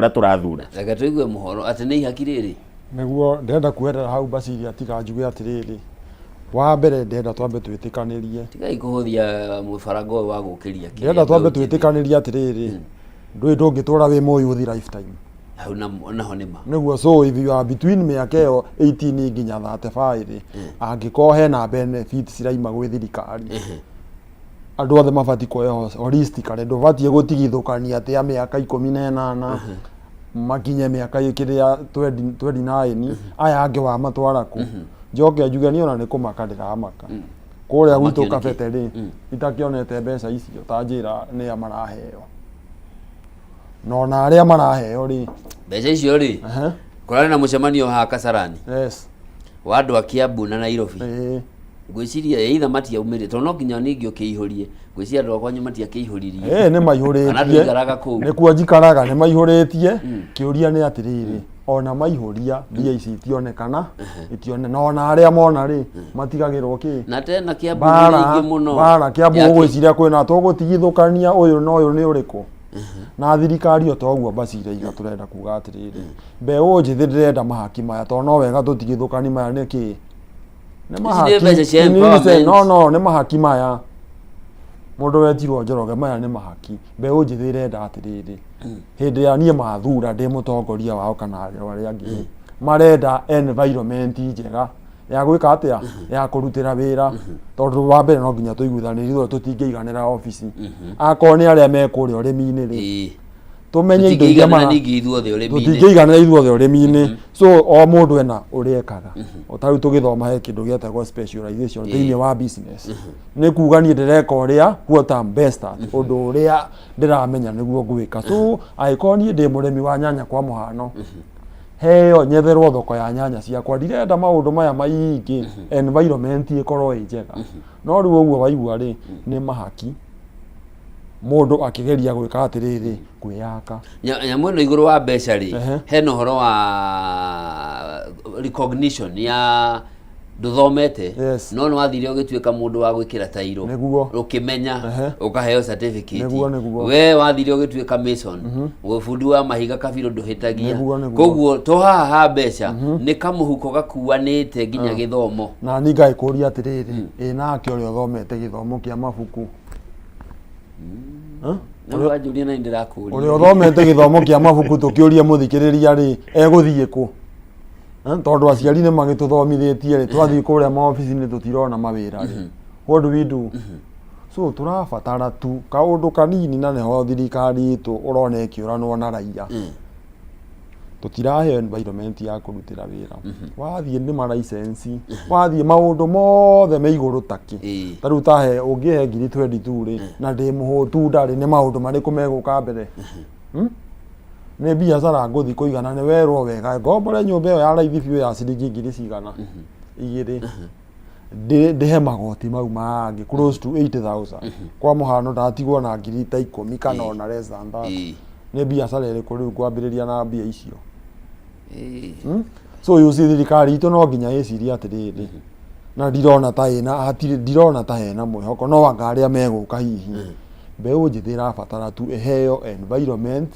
ora turathura reke tuigue muhoro ati ni ihakiriri niguo ndenda kuerera hau Baciri atiga njuge atiriri wa mbere ndenda twambe twitikanirie tiga ikuhuthia mufarango wa gukiria kile ndenda twambe twitikanirie atiriri ndui ndungitura wi moyo uthi lifetime hau naho nima niguo so if you are between miaka 18 nginya 35 angiko hena benefits iraima gwi thirikari andu othe mabati kuoya holistically ndubatie gutigithukania ati miaka 18 makinye miaka ikiria 29 aya ange wa matwaraku njoke ajuge ni ona ni kumakarira amaka kuria gwitu kabete ri itakionete mbeca icio ta njira ni amaraheo no na aria maraheo ri mbeca icio ri kurana na mucemanio ha Kasarani yes wa andu a Kiambu na Nairobi gwiciria either matia umire to no nginya ningi ukiihurie gwiciria andu akwa matia kiihuririe ni maihuritie ni kuanjikaraga ni maihuritie kiuria ni atiriri ona maihuria mbia ici itionekana itione no na aria mona ri matigagirwo ki na tena Kiambu ningi muno bara Kiambu gwiciria kwina to gutigithukania uyu no uyu ni uriku na thirikari otoguo Baciri iga turenda kuga atiriri mbeu njithi ndirenda mahaki maya to no wega tutigithukani maya niki ni mahaki no ni mahaki maya mundu wetirwo Njoroge maya ni mahaki mbeu njithi ndirenda atiriri hindi ya nie mathura ndi mutongoria wao kana aria angi marenda environment njega ya gwika atia ya kurutira wira tondu wa mbere no nginya tuiguthanirie tutingeiganira office akoni aria mekuri urimi-ini ri tumenye indo iria tutingeiganira ithuothe urimi-ini so o mundu ena uriekaga otari tugithoma he kindu gietagwo specialization thiini wa business ni kuga ni ndireka uria what am best at undu uria ndiramenya niguo gwika so aikoni ndi murimi wa nyanya kwa muhano heo nyetherwo thoko ya nyanya ciakwa ndirenda maundu maya maingi environment ikorwo njega no riu uguo waigua ri ni mahaki mundu akigeria gwika atiriri kwiyaka nyamu ino iguru wa mbeca ri hena horo wa recognition ya nduthomete no no wathire ugituika mundu wa gwikira tairo ukimenya ukaheo certificate we wathire ugituika mason ufundi wa mahiga kabiro nduhitagia koguo to haha mbeca ni kamuhuko gakuanite nginya githomo na ni ngai kuria atiriri nake uri uthomete githomo kia mabuku no wajuria na ndirakuria uri uthomete githomo kia mabuku tukiuria muthikiriria ri eguthie ku tondu aciari ni magituthomithitie ri twathii kuria maofici ni tutirona mawira ri what do we do so turabatara tu kaundu kanini na neho thirikari tu urone kiuranwo na raia tutirahe environment ya kurutira wira wathie ni ma license wathie maundu mothe me iguru taki taru tahe ungihe ngiri 22 ri na ndi muhutu ndari ni maundu mariku meguka mbere ni biacara nguthi kuigana ni werwo wega ngombore nyumba iyo ya raithi biu ya ciringi ngiri cigana igiri ndihe magoti mau mangi close to 80,000 kwa muhano ndatigwo na ngiri ta 10 kana ona less than that ni biacara iriku riu kwambiriria na mbia icio so yusi thirikari itu no nginya iciria atiriri na ndirona ta ina hatiri ndirona ta hena mwihoko no wanga aria meguka hihi mbeu njithira batara tu eheo environment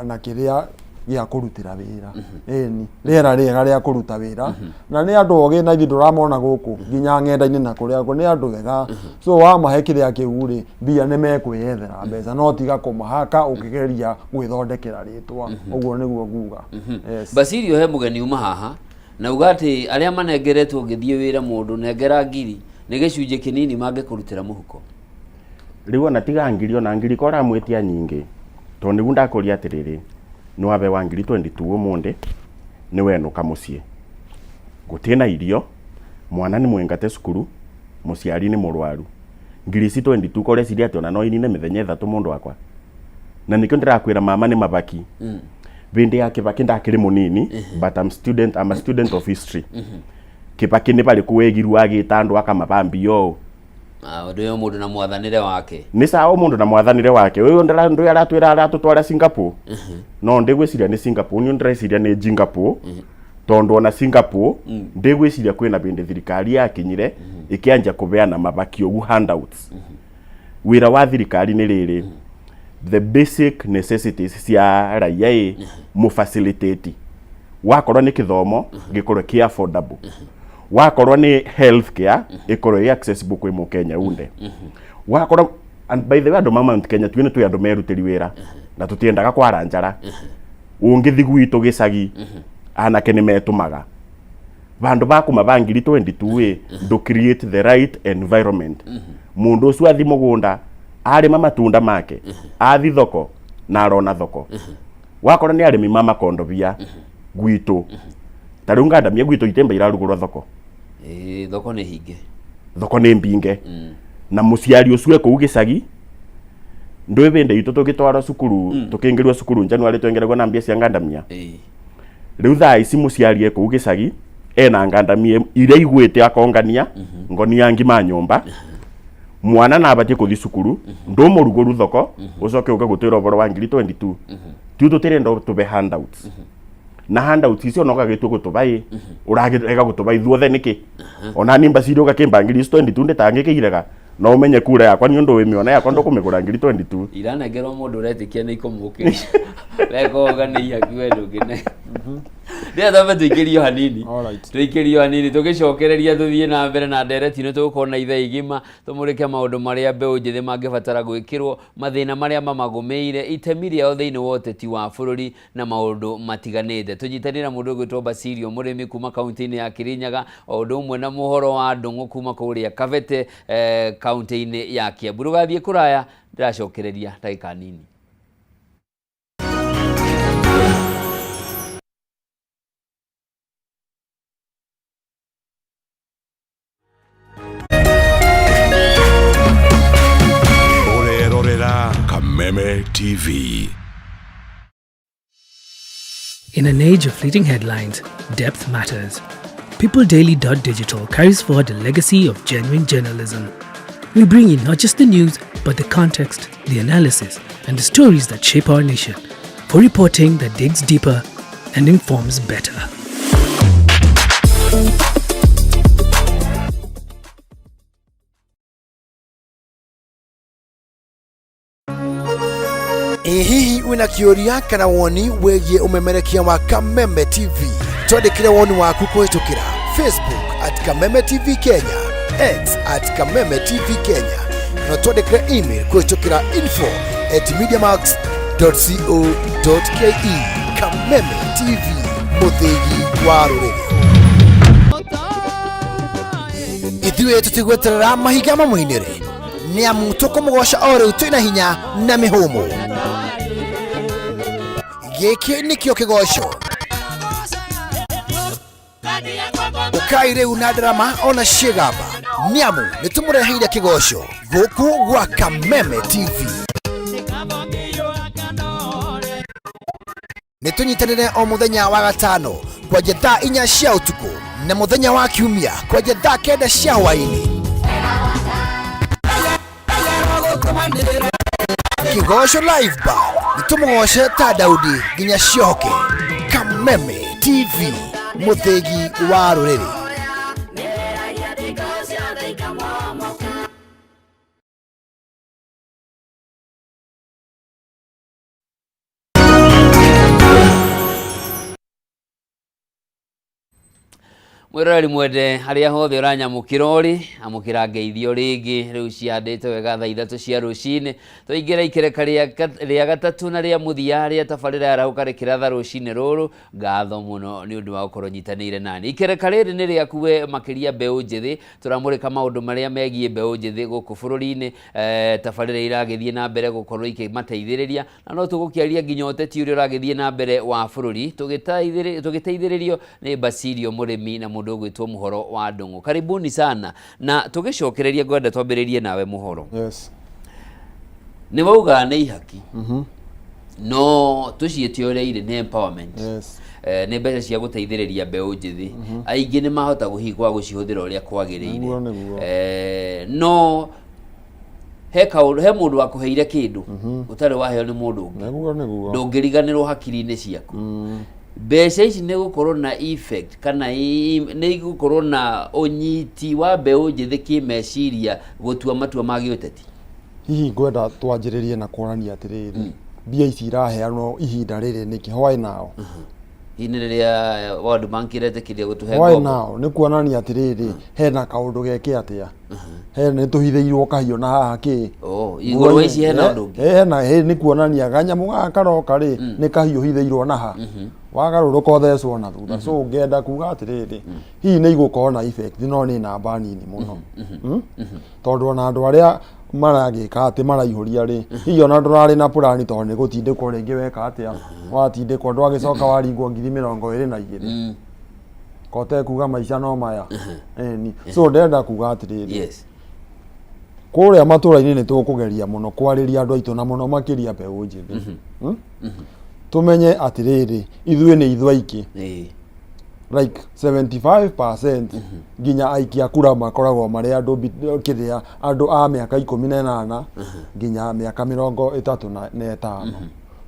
na kiria ya kurutira wira eni rera rega ria kuruta wira na ni andu oge na nduramona guku nginya ngenda-ini na kuria ko ni andu wega so wa mahe kiria kiuri bia ni mekwiyethera mbeca no tiga kumahaka ukigeria gwithondekera ritwa uguo niguo nguga yes Baciri he mugeni uma haha na ugati aria manengeretwo ngithie wira mundu nengera ngiri ni gicunje kinini mange kurutira muhuko riu ona tiga ngiri ona ngiri kora mwitia nyingi to nigu ndakuria atiriri no abe wa ngiri 22 umunde ni wenuka mucie gutina irio mwana ni mwengate cukuru muciari ni murwaru ngiri 22 kore ciria ati ona no inine mithenya 3 mundu wakwa na nikyo ndirakwira mama ni mabaki bindi ya Kibaki ndakiri munini but I'm a student of history Kibaki ni bali kuwegiru agitandu akamabambi yo ndio mundu na mwathanire wake ni sawa mundu na mwathanire wake uyu ndio aratwira aratutwara Singapore no ndigwiciria ni Singapore ni ndireciria ni Singapore tondu ona Singapore ndigwiciria kwina bindi thirikari yakinyire ikianja kubeana mabaki ugu handouts wira wa thirikari ni riri the basic necessities cia raia mu facilitate wakorwo ni kithomo gikorwo ki affordable wakorwo ni health care ikorwo accessible kwi mu Kenya unde wakorwo and by the way andu Mount Kenya twine tu andu merutiri wira na tutiendaga kwara njara ungithi gwitu gicagi anake ni metumaga vandu bakuma bangiri 22 do create the right environment mundu ucio athi mugunda arima matunda make athi thoko na arona thoko wakora ni arimi mama kondobia gwitu tarunga ndamia gwitu itemba irarugurwa thoko thoko ni hinge thoko ni mbinge na muciari ucio ku gicagi ndwe bende itu tugitwara cukuru tukingirwa cukuru January twengerego na mbia cia ngandamia riu thaa ici muciari ku gicagi ena ngandamia ire igwete akongania ngoni yangi ma nyumba mwana na abatie kuthi cukuru ndo muruguru thoko ucoke uke gutira boro wa 2022 tu tutirenda tube handouts na handouts icio no gagitu gutubai uragirega gutubai thuothe niki ona nimba cirio gakimba 2022 ndetangikirega no umenye kura yakwa ni undu wimiona yakwa ndo kumigura 2022 iranengerwo mundu uretikia ni ikumukiri weko gani yakiwe ndugine ndia thambe tuikirio hanini tuikirio hanini tugicokereria tuthie na mbere na ndereti ni tugukorwo na ithaa igima tumurike maundu maria mbeu njithi mangibatara gwikirwo mathina maria mamagumeire itemi riao thiini wa uteti wa bururi na maundu matiganite tunyitanira mundu gwitwo Basirio murimi kuma kaunti-ini ya Kirinyaga o undu umwe na muhoro wa Ndungu kuma kuria Kavete kaunti-ini ya Kiambu rugathie kuraya ndiracokereria ndagika nini. Kameme TV. In an age of fleeting headlines, depth matters. PeopleDaily.digital carries forward a legacy of genuine journalism. We bring in not just the news, but the context, the analysis, and the stories that shape our nation. For reporting that digs deeper and informs better. Hihi wina kioria kana woni wegie umemerekia wa Kameme TV twandikire woni waku kuhitukira Facebook @Kameme TV Kenya, X @Kameme TV Kenya na twandikire email kuhitukira info@mediamax.co.ke. Kameme TV, muthigi wa ruriri. Ithuĩ tutigweterera mahiga mamũinĩre ni amu tukumugosha o riu twina hinya na mihumu. Giki nikio kigosho ukai riu na drama ona shigaba ni amu nitumureheire kigosho guku gwa Kameme TV. Nitunyitanire o muthenya wa gatano kwa thaa 4 cia utuku na muthenya wa kiumia kwa thaa 9 cia hwaini. Kigosho live bar nitumugoshe ta Daudi nginya cioke. Kameme TV, muthigi wa ruriri. Mwirori mwende haria hothe uranyamukira uri amukira ngeithio ringi riu ciandite wega thaa 3 cia rucini tuingira ikereka ria gatatu na ria muthia ria tabarira ya raukarekera thaa rucini ruru ngatho muno ni undu wa gukorwo nyitanire nani. Ikereka riri ni ria kuwe makiria mbeu njithi turamurika maundu maria megie mbeu njithi guku bururi-ini tabarira iragithie na mbere gukorwo ikimateithiriria na no tugukiaria nginya uteti uri uragithie na mbere wa bururi tugiteithiririo ni Basirio murimi na mundu gwitwo muhoro wa Ndungu. Karibuni sana na tugicokereria gwenda twambiririe nawe muhoro. Yes. Ni wauga ni ihaki. No tucietioreire ni empowerment. Yes. Ni mbeca cia guteithiriria mbeu njithi. Aingi ni mahota guhigwa gucihuthira uria kwagiriire. No he mundu wakuheire kindu utari waheo ni mundu ungi ndungiriganirwo hakiri-ini ciaku. Mbeca ici ni gukorwo na effect kana ni gukorwo na unyiti wa mbeu njithi kimeciria gutua matua ma giuteti. hihi ngwenda twanjĩrĩrie na kuonania atĩrĩrĩ mbia ici iraheanwo ihinda rĩrĩ nĩkĩ why now ini riria World Bank iretekirie gutuhe why now nĩ kuonania atĩrĩrĩ hena kaũndũ geke atĩa hena nĩtũhithĩirwo kahiũ na haha kĩ igũrũ ici hena ũndũ ũngĩ hena nĩ kuonania kanyamu gaka karoka rĩ nĩ kahiũ hithĩirwo na ha wagarũrũka ũthecwo na thutha so ngenda kuga atĩrĩrĩ hihi nĩ igũkorwo na effect no nĩ namba nini mũno tondũ ona andũ arĩa maragĩka atĩ maraihũria rĩ hihi ona ndũrarĩ na plan tondũ nĩ gũtindĩkwo rĩngĩ weka atĩa watindĩkwo ndwagĩcoka waringwo 22,000 kote kuga maica no maya so ndenda kuga atĩrĩrĩ kũrĩa matũra-inĩ nĩ tũkũgeria mũno kwarĩria andũ aitũ na mũno makĩria mbeũ njĩthĩ tumenye atĩrĩrĩ ithuĩ nĩ ithuĩ aiki like 75% nginya aikia kura makoragwo marĩ andũ kĩrĩa andũ a mĩaka 18 nginya mĩaka 35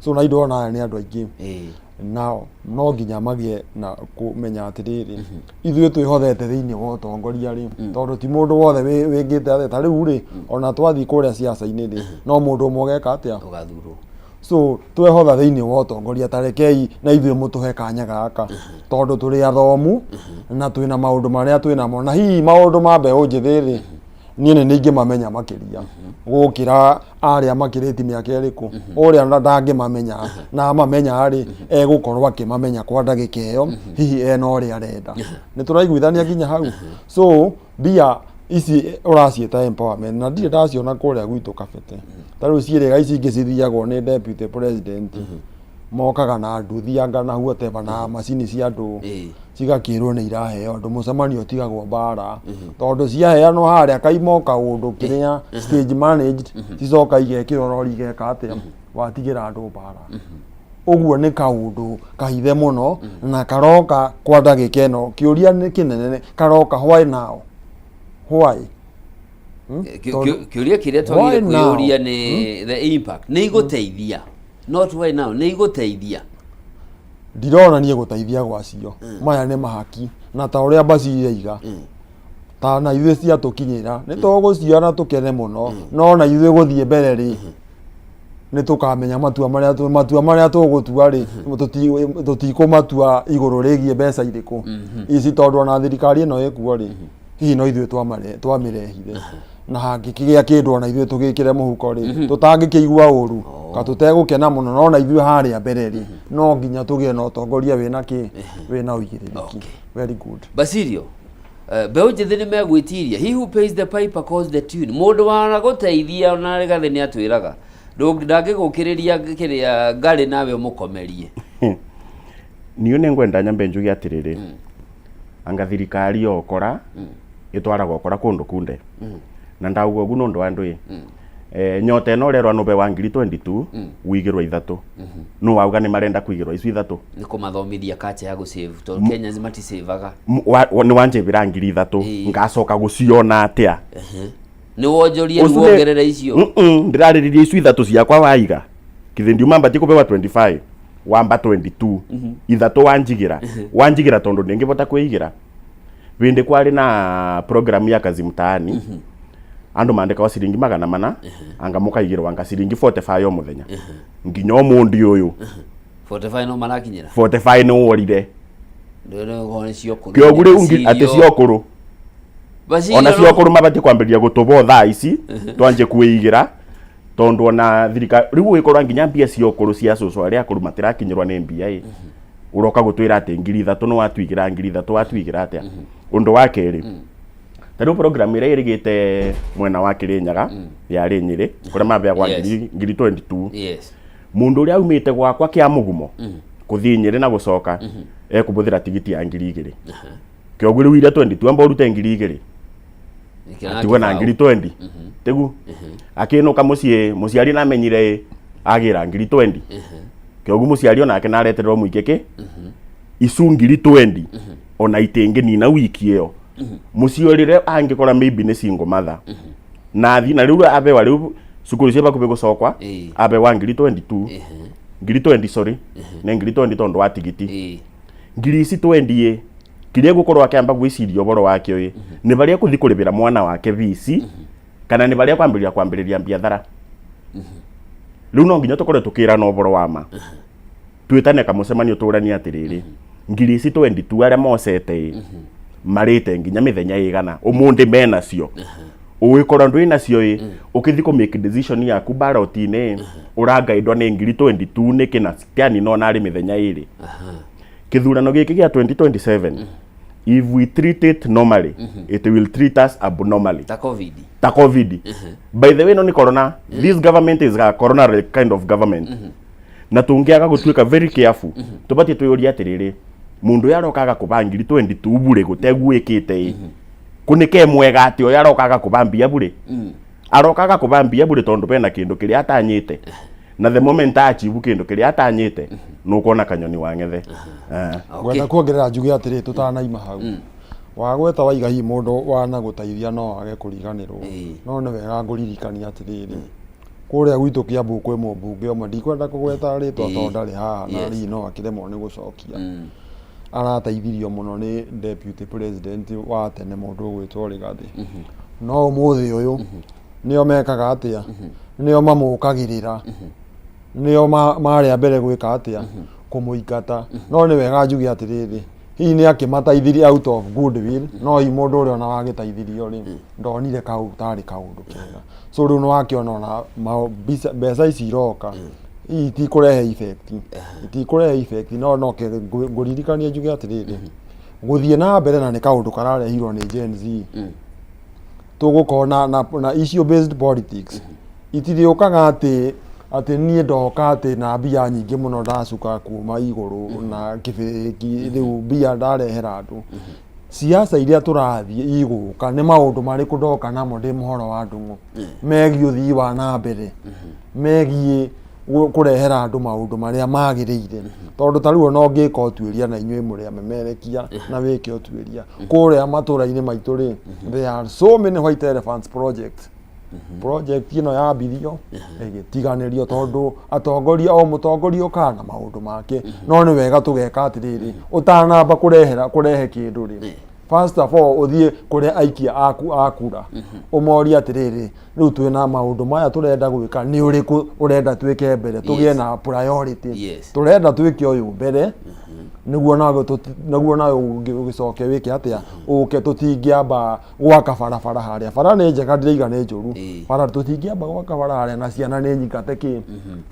so na indo ona nĩ andũ aingĩ nao no nginya magĩe na kũmenya atĩrĩrĩ ithuĩ twĩhothete thĩinĩ wa ũtongoria rĩ tondũ ti mũndũ wothe wĩngĩte atĩa ta rĩu rĩ ona twathiĩ kũrĩa siasa-inĩ rĩ no mũndũ ũmwe ũgeka atĩa ũgathurwo so twehotha thĩinĩ wa ũtongoria tarekei na ithuĩ mũtũhe kanya gaka tondũ tũrĩ athomu na twĩna maũndũ marĩa twĩnamo na hihi maũndũ ma mbeũ njĩthĩ rĩ niĩ nĩ ingĩmamenya makĩria gũkĩra arĩa makĩrĩti mĩaka ĩrĩkũ ũrĩa ndangĩmamenya na amamenya rĩ egũkorwo akĩmamenya kwa ndagĩka ĩyo hihi ena ũrĩa arenda nĩ tũraiguithania nginya hau so mbia ici ũraciĩta empowerment na ndirĩ ndaciona kũrĩa gwitũ Kabete ta rĩu ciĩrĩga ici ingĩ cithiagwo nĩ deputy president mokaga na nduthi anga na whatever na macini cia andũ cigakĩrwo nĩ iraheo andũ mũcemanio tigagwo bara tondũ ciaheanwo harĩa kaimoka ũndũ kĩrĩa stage managed cicoka igekĩrwo rori igeka atĩa watigĩra andũ bara ũguo nĩ kaũndũ kahithe mũno na karoka kwa ndagĩka ĩno kĩũria nĩ kĩnene karoka why now why kĩũria kĩrĩa twagĩrĩire kwĩyũria nĩ the impact nĩ igũteithia not why now nĩ igũteithia ndirona niĩ gũteithia gwacio maya nĩ mahaki na ta ũrĩa Basiri iga ta na ithuĩ ciatũkinyĩra nĩ tũgũcioya na tũkene mũno no na ithuĩ gũthiĩ mbere rĩ nĩ tũkamenya matua marĩa tũgũtua rĩ tũtikũmatua igũrũ rĩgiĩ mbeca irĩkũ ici tondũ ona thirikari ĩno ĩkuo rĩ hihi no ithuĩ twamĩrehire na hangĩkĩgĩa kĩndũ ona ithuĩ tũgĩkĩre mũhuko rĩ tũtangĩkĩigua ũru ka tũtegũkena mũno no na ithuĩ harĩa mbere rĩ no nginya tũgĩe na ũtongoria wĩna wĩna ũigĩrĩrĩki very good Basirio mbeũ njĩthĩ nĩ megwĩtiria he who pays the piper calls the tune mũndũ wana gũteithia ona Rigathĩ nĩ atwĩraga ndangĩgũkĩrĩria kĩrĩa ngarĩ nawe ũmũkomerie niĩ nĩ ngwenda nyambe njuge atĩrĩrĩ anga thirikari yokora itwaraga okora kũndũ kunde na ndauga ũguo nĩ ũndũ wa ndũ nyota ĩno ũrerwo nũbe wa 2022 wĩigĩrwo ithatũ no wauga nĩ marenda kũigĩrwo icu ithatũ nĩ kũmathomithia kacha ya gũsave tondũ Kenya matisaveaga nĩ wanjĩbĩra 3,000 ngacoka gũciona atĩa nĩ wonjorie wongerere icio ndĩrarĩrĩria icu ithatũ ciakwa waiga kĩthĩ ndiuma mbatie kũbewa 25 wamba 22 ithatũ wanjigĩra tondũ ndĩngĩbota kwĩigĩra wĩndĩ kwarĩ na program ya kazi mtaani andu mandika wa ciringi 400 anga mũkaigĩrwo anga ciringi 45 o mũthenya nginya ũmũndĩ ũyũ 45 no marakinyĩra 45 no worire ndĩrona ciokũrũ kĩogure ungi atĩ ciokũrũ ona ciokũrũ mabatie kwambĩrĩria gũtũbwo thaa ici twanje kwĩigĩra tondũ ona thirikari rĩu ũgĩkorwo nginya mbia ciokũrũ cia cũcũ arĩa akũrũ matirakinyĩrwo nĩ mbia uroka gũtwĩra atĩ 3,000 no watwigĩra 3,000 watwigĩra atĩa ũndũ wa kerĩ tarũ program ĩrĩa ĩrĩgĩte mwena wa Kĩrĩnyaga ya Nyĩrĩ kũrĩa mabeagwa 2022 mũndũ ũrĩa aumĩte gwakwa kĩa mũgumo kũthiĩ Nyĩrĩ na gũcoka ekũbũthĩra tigiti ya 2,000 kĩogu rĩu ire 22 amba ũrute 2,000 atigwe na 20 tegu akĩnũka mũciari na amenyire agĩra 20 kĩogu mũciari onake naretererwo mũingĩke icu 20 ona itĩngĩ nina wiki ĩyo mũciorire angĩkora maybe nĩ single mother na thi na rĩu abewa rĩu cukuru cia bakũbe gũcokwa abewa 20 sorry na 20 tondũ wa tigiti ngiri ici 20 kĩrĩa gũkorwo akĩamba gwĩciria ũboro wakĩo nĩ baria kũthi kũrĩbĩra mwana wake visi kana ni baria kwambiriria biathara riu no nginya tukore tukira na uboro wa ma twitane kamucemanio turania atiriri ngiri ici 22 aria mocete marite nginya mithenya igana umundi mena cio uikora ndu ina cio ukithi ku make decision yaku barotine urangaidwa ni ngiri 22 nikina tiani no nari mithenya iri kithurano giki gia 2027 if we treat it normally it will treat us abnormally ta covid by the way no ni corona this government is a corona kind of government na tungiaga gutuika very careful tubati tuyuria atiriri mundu yarokaga kubangiri 22 bure guteguikite kunike mwega ati o yarokaga kubambia bure arokaga kubambia bure tondu bena kindu kiria atanyite na the moment achivu kindu kiria atanyite nukona kanyoni wangethe gwetha kuongerera njuge atiri tutanaima hau wagweta waiga hi mundu wana gutaithia no age kuriganirwo no ni wega nguririkania atiriri kuria gwitu Kiambu kwi mumbunge omwe ndikwenda kugweta ritwa tondu ndari haha na ri no akiremwo ni gucokia arateithirio muno ni deputy president wa tene mundu gwitwo Rigathi no umuthi uyu nio mekaga atia nio mamukagirira nio maria mbere gwika atia kumuikata no ni wega njuge atiriri hihi ni akimataithirie out of goodwill no i mundu uri ona wagitaithirio ri ndonire kau tari kaundu kega so riu no wakiona ona mbeca ici iroka itikurehe effect no nguririkania njuge atiriri guthie na mbere na ni kaundu kararehirwo ni Gen Z tugukona na issue based politics itiriukaga ati nie ndoka ati na mbia nyingi muno ndacuka kuma iguru na kibiriki riu mbia ndarehera andu siasa iria turathie iguka ni maundu mariku ndoka namo ndi muhoro wa ndungu megie uthii wa na mbere megie kurehera andu maundu maria magiriire tondu tariu no ngika utuiria na inywe muri amemerekia na wike utuiria kuria matura-ini maitu ri there are so many white elephants project ino yambirio igitiganirio tondu atongoria o mutongoria ukana maundu make no ni wega tugeka atiriri utanamba kurehe kindu ri first of all uthie kuria aikia akura umoria atiriri riu twina maundu maya turenda gwika ni uriku urenda twike mbere tugie na priority turenda twike uyu mbere niguo nawe ugicoke wike atia uke tutingiamba gwaka barabara haria bara ni njega ndiriga ni njuru bara tutingiamba gwaka bara haria na ciana ni nyikate ki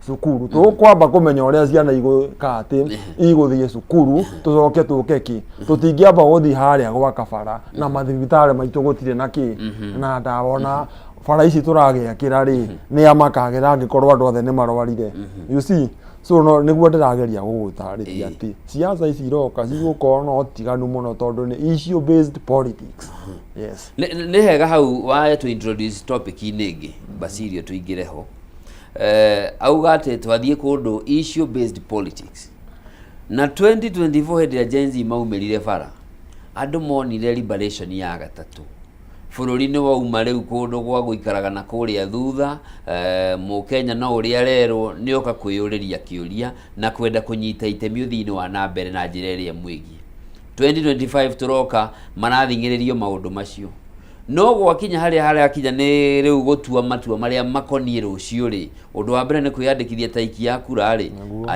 cukuru tukwamba kumenya uria ciana igwika ati iguthie cukuru tucoke tuke ki tutingiamba guthii haria gwaka bara na mathibitari maitu gutire na ki na ndabona bara ici turagiakira ri ni amakagira angikorwo andu othe ni marwarire you see so no niguo ndirageria gugutariria ati siasa ici iroka cigukorwo no tiganu muno tondu ni issue based politics yes ni hega hau wa to introduce topic inigi Basirio tuingireho auga ati twathie kundu issue based politics na 2024 hedi ya Gen Z maumirire bara andu monire liberation ya gatatu bururi-ini wauma riu kundu gwa guikaraga na kuria thutha Mukenya no uria rero ni oka kwiyuriria kiuria na kwenda kunyita itemi uthini wa na mbere na njira iria mwigi 2025 turoka marathingiririo maundu macio no gwakinya haria akinya ni riu gutua matua maria makonie rucio ri undu wa mbere ni kwiyandikithia taiki ya kura ri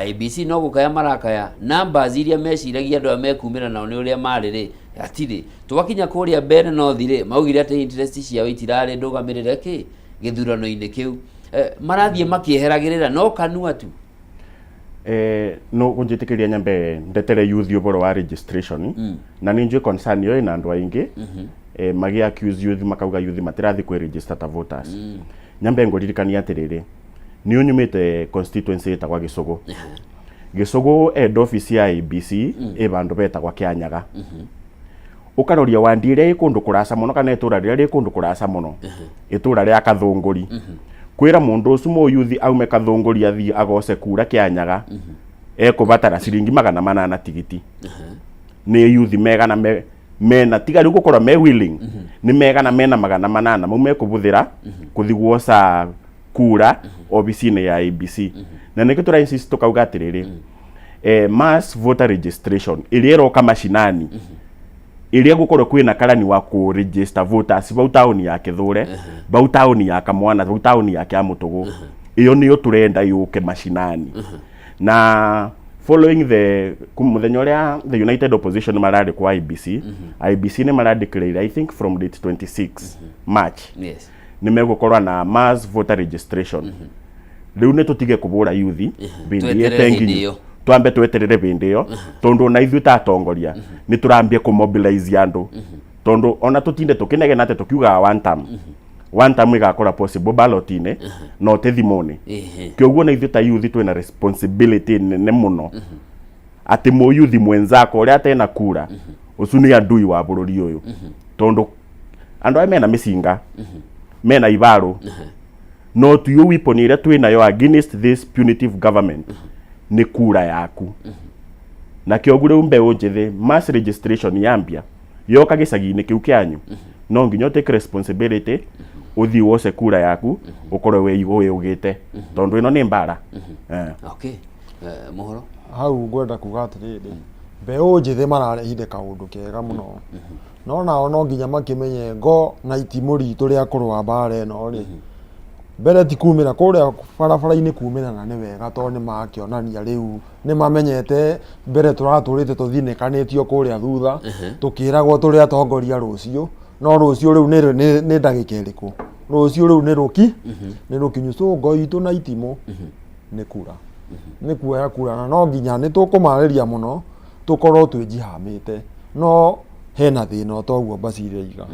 IBC no gukaya marakaya numbers iria meciragia andu amekumira nao ni uria mari ri atiri twakinya kuria mbere no thire maugire ati interest ciao itirari ndugamirire ki githurano-ini kiu marathie makieheragirira no kanua tu no kunjitikiria nyambe ndetere youth uboro wa registration na ninjwe concern yo ina andu aingi magi accuse youth makauga youth matirathi kwe register ta voters nyambe ngoririkania atiriri ni unyumite constituency ta kwa Gicogo head office ya IBC bandu beta kwa Kianyaga ukaroria wandire ikundu kurasa muno kana itura riri ikundu kurasa muno itura ria Kathunguri kwira mundu ucu mo youth aume Kathunguri athii agose kura Kianyaga ekubatara ciringi 800 tigiti ni youth megana mena tiga riu gukorwo me willing ni megana mena 800 mau mekubuthira kuthiguoca kura obisi-ini ya IBC na niki tura insist tukauga atiriri mass voter registration iriero kama mashinani iria gukorwo kwina karani wa ku register voters bau tauni ya Kithure bau tauni ya Kamwana bau tauni ya Kiamutugu iyo niyo turenda yuke mashinani na following the muthenya uria the United Opposition marari kwa IBC IBC ni maradeclare I think from date 26 March yes nimegukorwa na mass voter registration riu ne tutige kubura yuthi bindi yetengi twambe tweterere bindi yo tondu na ithu tatongoria ni turambie ku mobilize andu tondu ona tutinde tukinege nate tukiuga one time igakora possible ballot-ine no tethimone kioguo na ithu ta yuthi twina responsibility nene muno ati mo yuthi mwenzako uria atena kura ucu ni andui wa bururi uyu tondu andu aya mena micinga mena ibaro no tuyo weapon iria twinayo against this punitive government ni kura yaku na kioguo riu mbeu njithi mass registration yambia yoka gicagi-ini kiu kianyu no nginya take responsibility uthi wose kura yaku ukorwe we ugite tondu ino ni mbara okay mohoro hau ngwenda kuga atiriri mbeu njithi mararehire kaundu kega muno no nao no nginya makimenye ngo na itimu ritu ria kurwa mbara ino ri mbere ti kumira kuria barabara-ini kumira na ni wega to ni makionania riu ni mamenyete mbere turaturite tuthinekanitio kuria thutha tukiragwo turi atongoria rucio no rucio riu ni ndagika iriku rucio riu ni ruki ni rukinyu so ngo itu na itimu ni kura ni kuoya kura na no nginya ni tukumariria muno tukorwo twijihamite no hena thina toguo Basile iga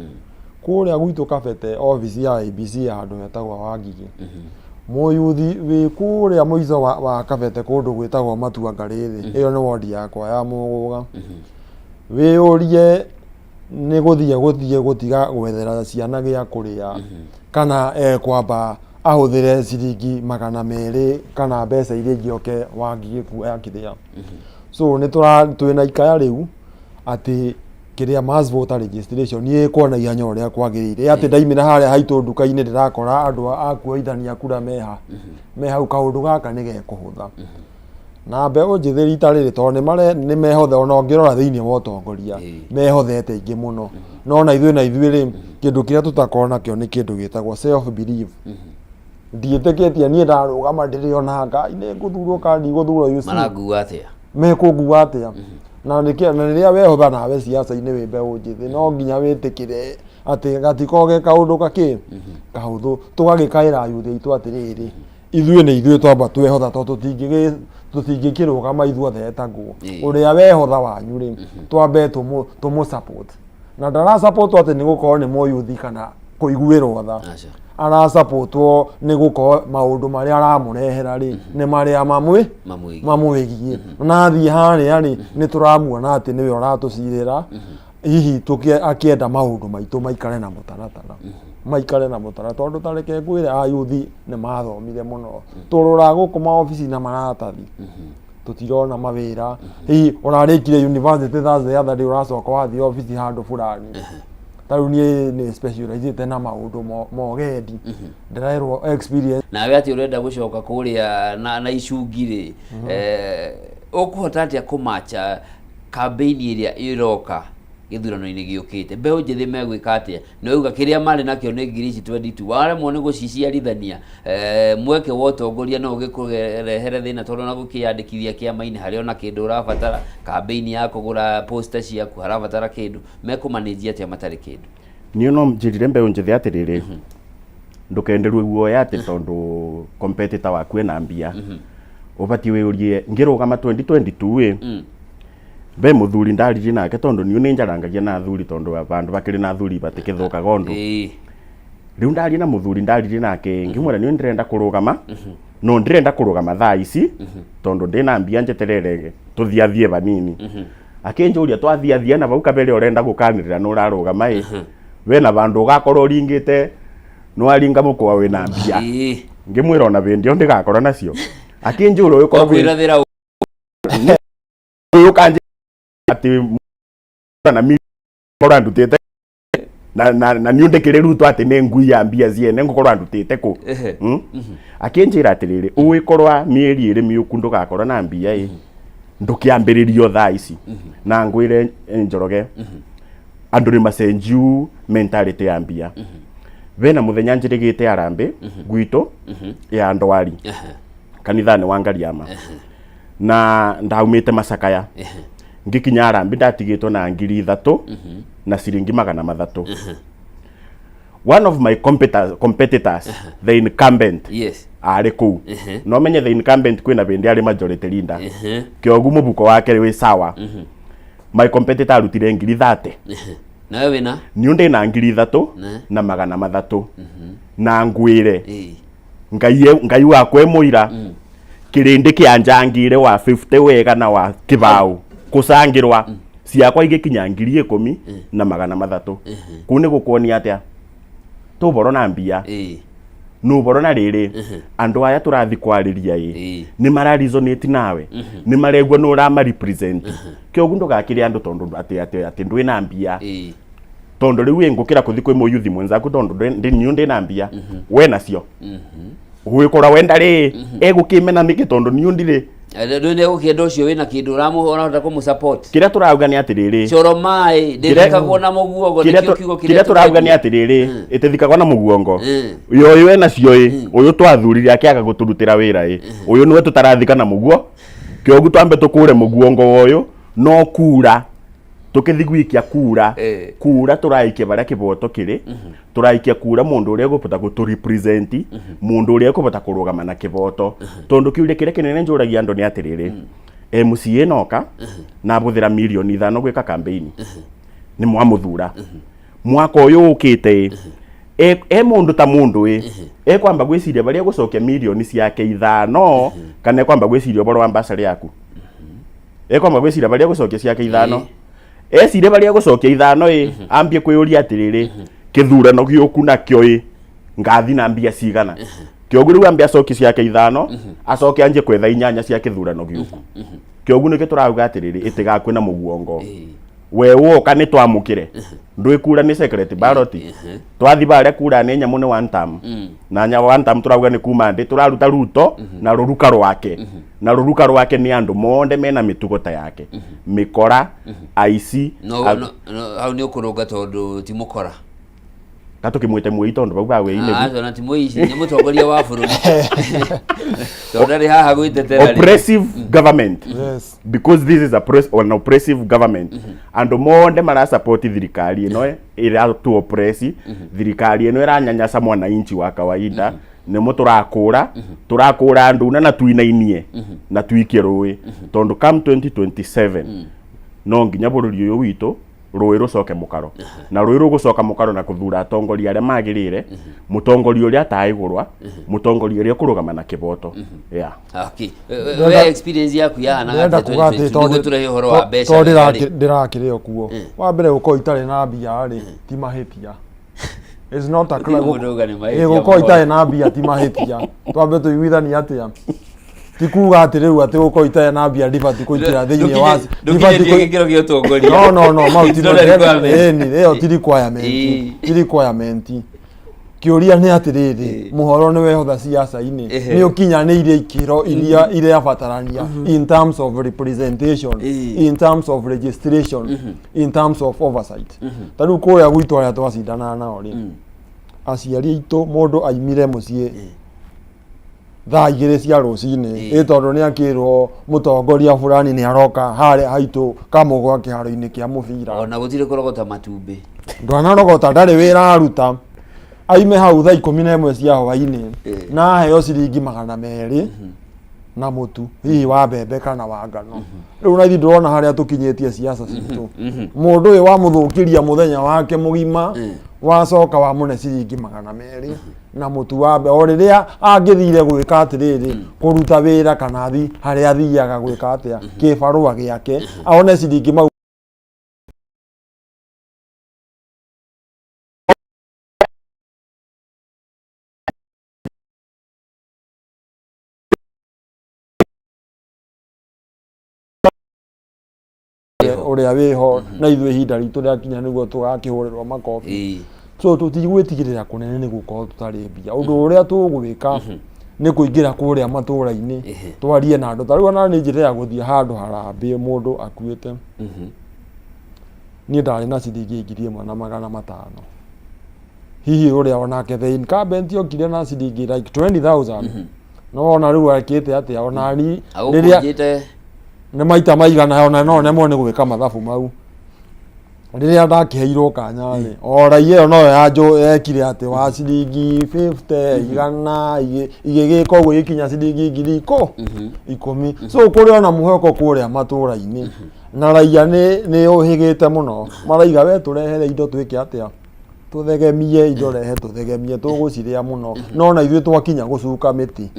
kuria gwitu Kabete office ya IBC handu hetagwa Wangigi muyuthi wi kuria muico wa Kabete kundu gwitagwo Matuangarithi iyo ni ward yakwa ya Muguga wi urie ni guthie gutiga gwethera ciana gia kuria kana kwamba ahuthire ciringi 200 kana mbeca iria ingioke Wangigi kuoya kiria so ni twina ikaya riu ati kiria mass voter registration ni kuona ihanya uria kwagirire ati ndaimira haria haitu nduka-ini ndirakora andu akuoithania kura me hau kaundu gaka ni gekuhutha na mbeu njithi rita riri to ni mehothe ona ngirora thiini wa utongoria mehothete ingi muno no na ithuĩ ri kindu kiria tutakona kio ni kindu gitagwo self belief ndiĩtĩkĩtie niĩ ndarũgama ndĩrĩ ona Ngai nĩ ngũthurwo kandi gũthurwo UC marangua atia mekũngua atia na rĩrĩa wehotha nawe ciaca-inĩ wĩ mbeũ njĩthĩ no nginya wĩtĩkĩre atĩ gatikoge kaũndũ kahũthũ tũgagĩkaĩra yuthi aitũ atĩrĩrĩ ithuĩ nĩ ithuĩ twamba twehotha to tũtingĩkĩrũgama ithuothe etagwo ũrĩa wehotha wanyu rĩ twambe tũmũ support na ndara support atĩ nĩ gũkorwo nĩ moyuthi kana kũiguĩrwo tha ara support ni guko maundu maria aramurehera ri ni maria mamwigie na thi haria ri ni turamuona ati niwe uratucirira hihi akienda maundu maitu maikare na mutaratara tondu tareke ngwire ayuthi ni mathomire muno turura guku ma office na maratathi tutirona mawira hihi urarikire university Thursday other uracoka wathi office handu fulani taru ni specialize na maundu mogendi ndirairwo experience nawe ati urenda gucoka kuria na icungire ukuhota atia kumacha campaign iria iroka githurano-ini giukite mbeu njithi megwika atia ni uga kiria mari nakio ni ngirici 22 wale muone guciciarithania mweke wa utongoria no ugikurehere thina tondu na gukiandikithia kiama-ini haria ona kindu urabatara campaign ya kugura poster ciaku harabatara kindu mekumanage atia matari kindu ni no njirire mbeu njithi atiriri ndukenderwe guoya ati tondu competitor waku ena mbia ubati wiurie ngirugama 2022 be muthuri ndariri nake tondu niu ni njarangagia na athuri tondu abandu bakiri na athuri batikithuka gondo riu ndari na muthuri ndariri nake ngimwira niu ndirenda kurugama no ndirenda kurugama thaa ici tondu ndina mbia njeterere tuthiathie banini akinjuria twathiathia na bau kabere urenda gukanirira no urarugama we na bandu ugakorwo ringite no aringa mukwa we na mbia ngimwira ona bindi ndigakora nacio akinjura uyu korwo kwirathira uyu kanje ati na mi korwo ndutite na ni undekere ruto ati ne ngui ya mbia ziene ngukorwo ndutite ku akinjira atiriri uwi korwa mieri iri miuku ndugakorwo na mbia ndukiambiririo thaa ici na ngwire Njoroge andu ni macenju mentality ya mbia bena muthenya njirigite arambe gwito ya ndwari kanithani wa Ngariama na ndaumite Macakaya ngikinya arambe ndatigitwo na 3,000 na ciringi 300. One of my competitors the incumbent ari ku no menye the incumbent kwina bindi ari majority leader kiogu mubuko wake ri sawa my competitor arutire 30,000 na wewe na niunde na 3,000 na 300 na ngwire ngai wakwe muira kirindi kianjangire wa 50 wega na wa kibau kusangirwa ciakwa igikinya 10,000 na 300 kuni gukuonia atia tuboro na mbia nuboro na riri andu aya turathi kwariria ni mara resonate nawe ni maregwa no rama represent kiogu ndugakire andu tondu ati ndwi na mbia tondu riu engukira kuthi kwi muyuthi mwenzaku tondu ndi na mbia we nacio gwikora wenda ri egukimena miki tondu ni ndire ndone ukienda ucio wina kindu ramuhona hota kumusupport kira turauga ni atiriri coromai ndithikagwo na muguongo nikio kiugo kira turauga ni atiriri itithikagwo na muguongo uyu we nacio uyu twathurire akiaga guturutira wira uyu niwe tutarathika na muguo kiogu twambe tukure muguongo uyu no kura tukithigwikia kura turaikia baria kiboto kiri turaikia kura mundu uria gupota guturepresent mundu uria gupota kurugama na kiboto tondu kiure kire kinene njuragia andu ni atiriri MCA noka na buthira milioni 5 gwika campaign ni mwamuthura mwaka uyu ukite mundu ta mundu kwamba gwiciria baria gucokia milioni ciake 5 kana kwamba gwiciria boro ambassador yaku kwamba gwiciria baria gucokia ciake 5 esire baria gucokia 5 ambie kwiyuria atiriri kithurano giuku nakio ngathi na mbia cigana kiogu riu ambia acoki ciake 5 acoke anje kwetha inyanya cia kithurano giuku kiogu niki turauga atiriri itigakwe na muguongo we woka ni twamukire ndwi kura ni secret ballot twathi baria kura ni nyamu ni one term na nya one term turauga ni kuma ndi turaruta Ruto na ruruka rwake na ruruka rwake ni andu monde mena mitugo ta yake mikora aici hau ni ukuruga tondu ti mukora kato kimwite mwi tondu bau bawe ine na ti mwi ni mutongoria wa bururi tondu ri haha gwitetera oppressive government because this is an oppressive government and monde mara support thirikari ino ira tu oppress thirikari ino iranyanyasa mwananchi wa kawaida ni turakura andu na tuinainie na tuikie rui tondu come 2027 no nginya bururi uyu witu rui rucoke mukaro na rui rugucoka mukaro na kuthura atongoria aria magirire mutongoria uria ataigurwa mutongoria uria kurugama na kiboto okay we experience yaku ya na tondu turehe horo wa besha tondu ndirakire okuo wa mbere uko itare na mbia ri ti mahitia is not a club uko itare na mbia ti mahitia twambe tuiguithani atia tikuga atiriu ati uko itare na mbia ndibati kuitira thiini wa ndibati kuigiro gyo tongoria no mauti eo ti requirement kiuria ni atiriri muhoro ni wehotha siasa-ini ni ukinyaniire ikiro iria abatarania in terms of representation in terms of registration in terms of oversight tariu kuria gwitu aria twacindana nao ri aciari aitu mundu aimire mucii thaa 2 cia rucini tondu ni akirwo mutongoria fulani ni aroka hare haitu kamugwa kiharo-ini kia mubira ona gutire kurogota matumbi ndwanarogota ndari wira aruta aime hau thaa 11 cia hwaini na heo ciringi 200 na mutu hihi wa mbembe kana wa ngano riu na ndrona haria tukinyitie siasa citu mundu uyu wa muthukiria muthenya wake mugima wacoka wa mune ciringi 200 na mutu wa mbe o riria angithire gwika atiriri kuruta wira kana athi haria athiaga gwika atia kibarua giake aone ciringi mau uria wiho na ithuĩ ihinda ritũ rĩakinya nĩguo tũgakĩhũrĩrwo makobi so tũtigwĩtigĩrĩra kũnene nĩ gũkorwo tũtarĩ mbia ũndũ ũrĩa tũgwĩka nĩ kũingĩra kũrĩa matũũra-inĩ twarie na andũ tarĩu ona nĩ njĩra ya gũthiĩ handũ harambĩ mũndũ akuĩte ni ndari na ciringi 1,500 hihi uria onake the incumbent yokire na ciringi like 20,000 no ona riu akite atia ona ni riria ni maita maigana ona no nemo ni gwika mathabu mau riria ndakiheirwo kanya ri ora iyo no yanjo ekire ati wa ciringi 50 igana igigika uguo ikinya ciringi 10,000 so kuri ona muhoko kuria matura-ini na raia ni uhigite muno maraiga we turehere indo twike atia tuthegemie indo rehe tuthegemie tuguciria muno no na ithuĩ twakinya gucuka miti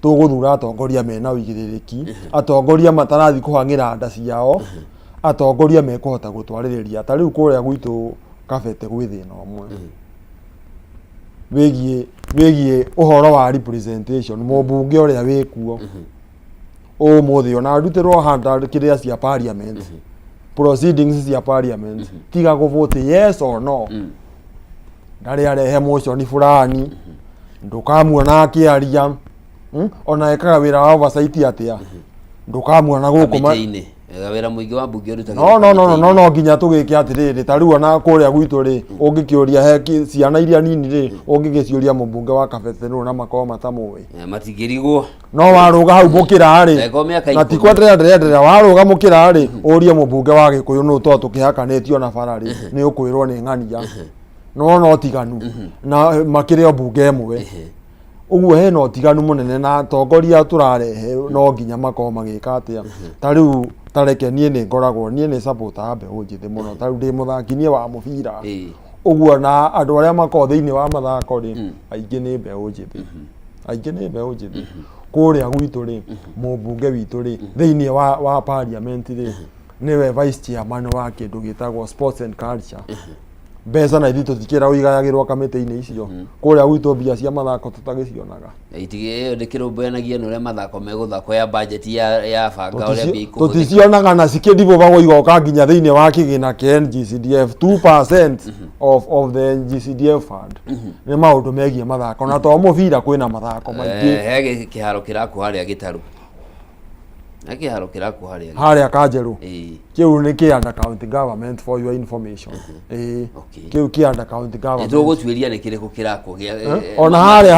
tuguthura atongoria mena uigĩrĩrĩki atongoria matarathi kuhangira nda ciao atongoria mekuhota gutwarĩrĩria ta rĩu kuria gwitu Kabete gwĩ thĩna ũmwe wĩgie ũhoro wa representation mũmbunge ũrĩa wĩkuo ũmũthĩ ona arutirwo handa kĩrĩa cia parliament proceedings cia parliament tiga kuvote yes or no ndari arehe motion fulani ndukamuona akiaria ona ekaga wira wa oversight atia ndukamuona guku wira muingi wa mbunge uruta no nginya tugike atiriri ta riu ona kuria gwitu ri ungikiuria he ciana iria nini ri ungigiciuria mumbunge wa Kabete no na makao matamwe matigirigwo no waruga hau mukira ri na tikwendera waruga mukira ri urie mumbunge wa Gikuyu no to tukihakanitio na barari ni ukwirwo ni ng'ania no tiganu na makire mbunge mwe uguo he no tiganu munene na tongoria turarehe no nginya makao magika atia ta riu tareke nie ni ngoragwo nie ni supporter mbeũ njithi muno ta riu ndi muthakinie wa mubira uguo na andu aria makao thiini wa mathako ri aingi ni mbeũ njithi kuria gwitu ri mumbunge witu ri thiini wa parliament ri niwe vice chairman wa kindu gitagwo sports and culture mbeca na ithuĩ tũtikĩra ũigayagĩrwo kamĩtĩ-inĩ icio kũrĩa gwitũ mbia cia mathako tũtagĩcionaga itigĩ ndĩkĩrũmbũyanagia na ũrĩa mathako megũthako ya budget ya banga ũrĩa mbia ikũhũthĩka tũticionaga na cikĩndibũbagwo igoka nginya thĩinĩ wa kĩgĩna kĩa NGCDF 2% of the NGCDF fund nĩ maũndũ megiĩ mathako na to mũbira kwĩna mathako maingĩ he kĩharo kĩraku harĩa gĩtarũ akiharo kiraku haria Kanjeru kiu ni kianda county government for your information kiu kianda county government tugutuiria ni kiriku kiraku ona haria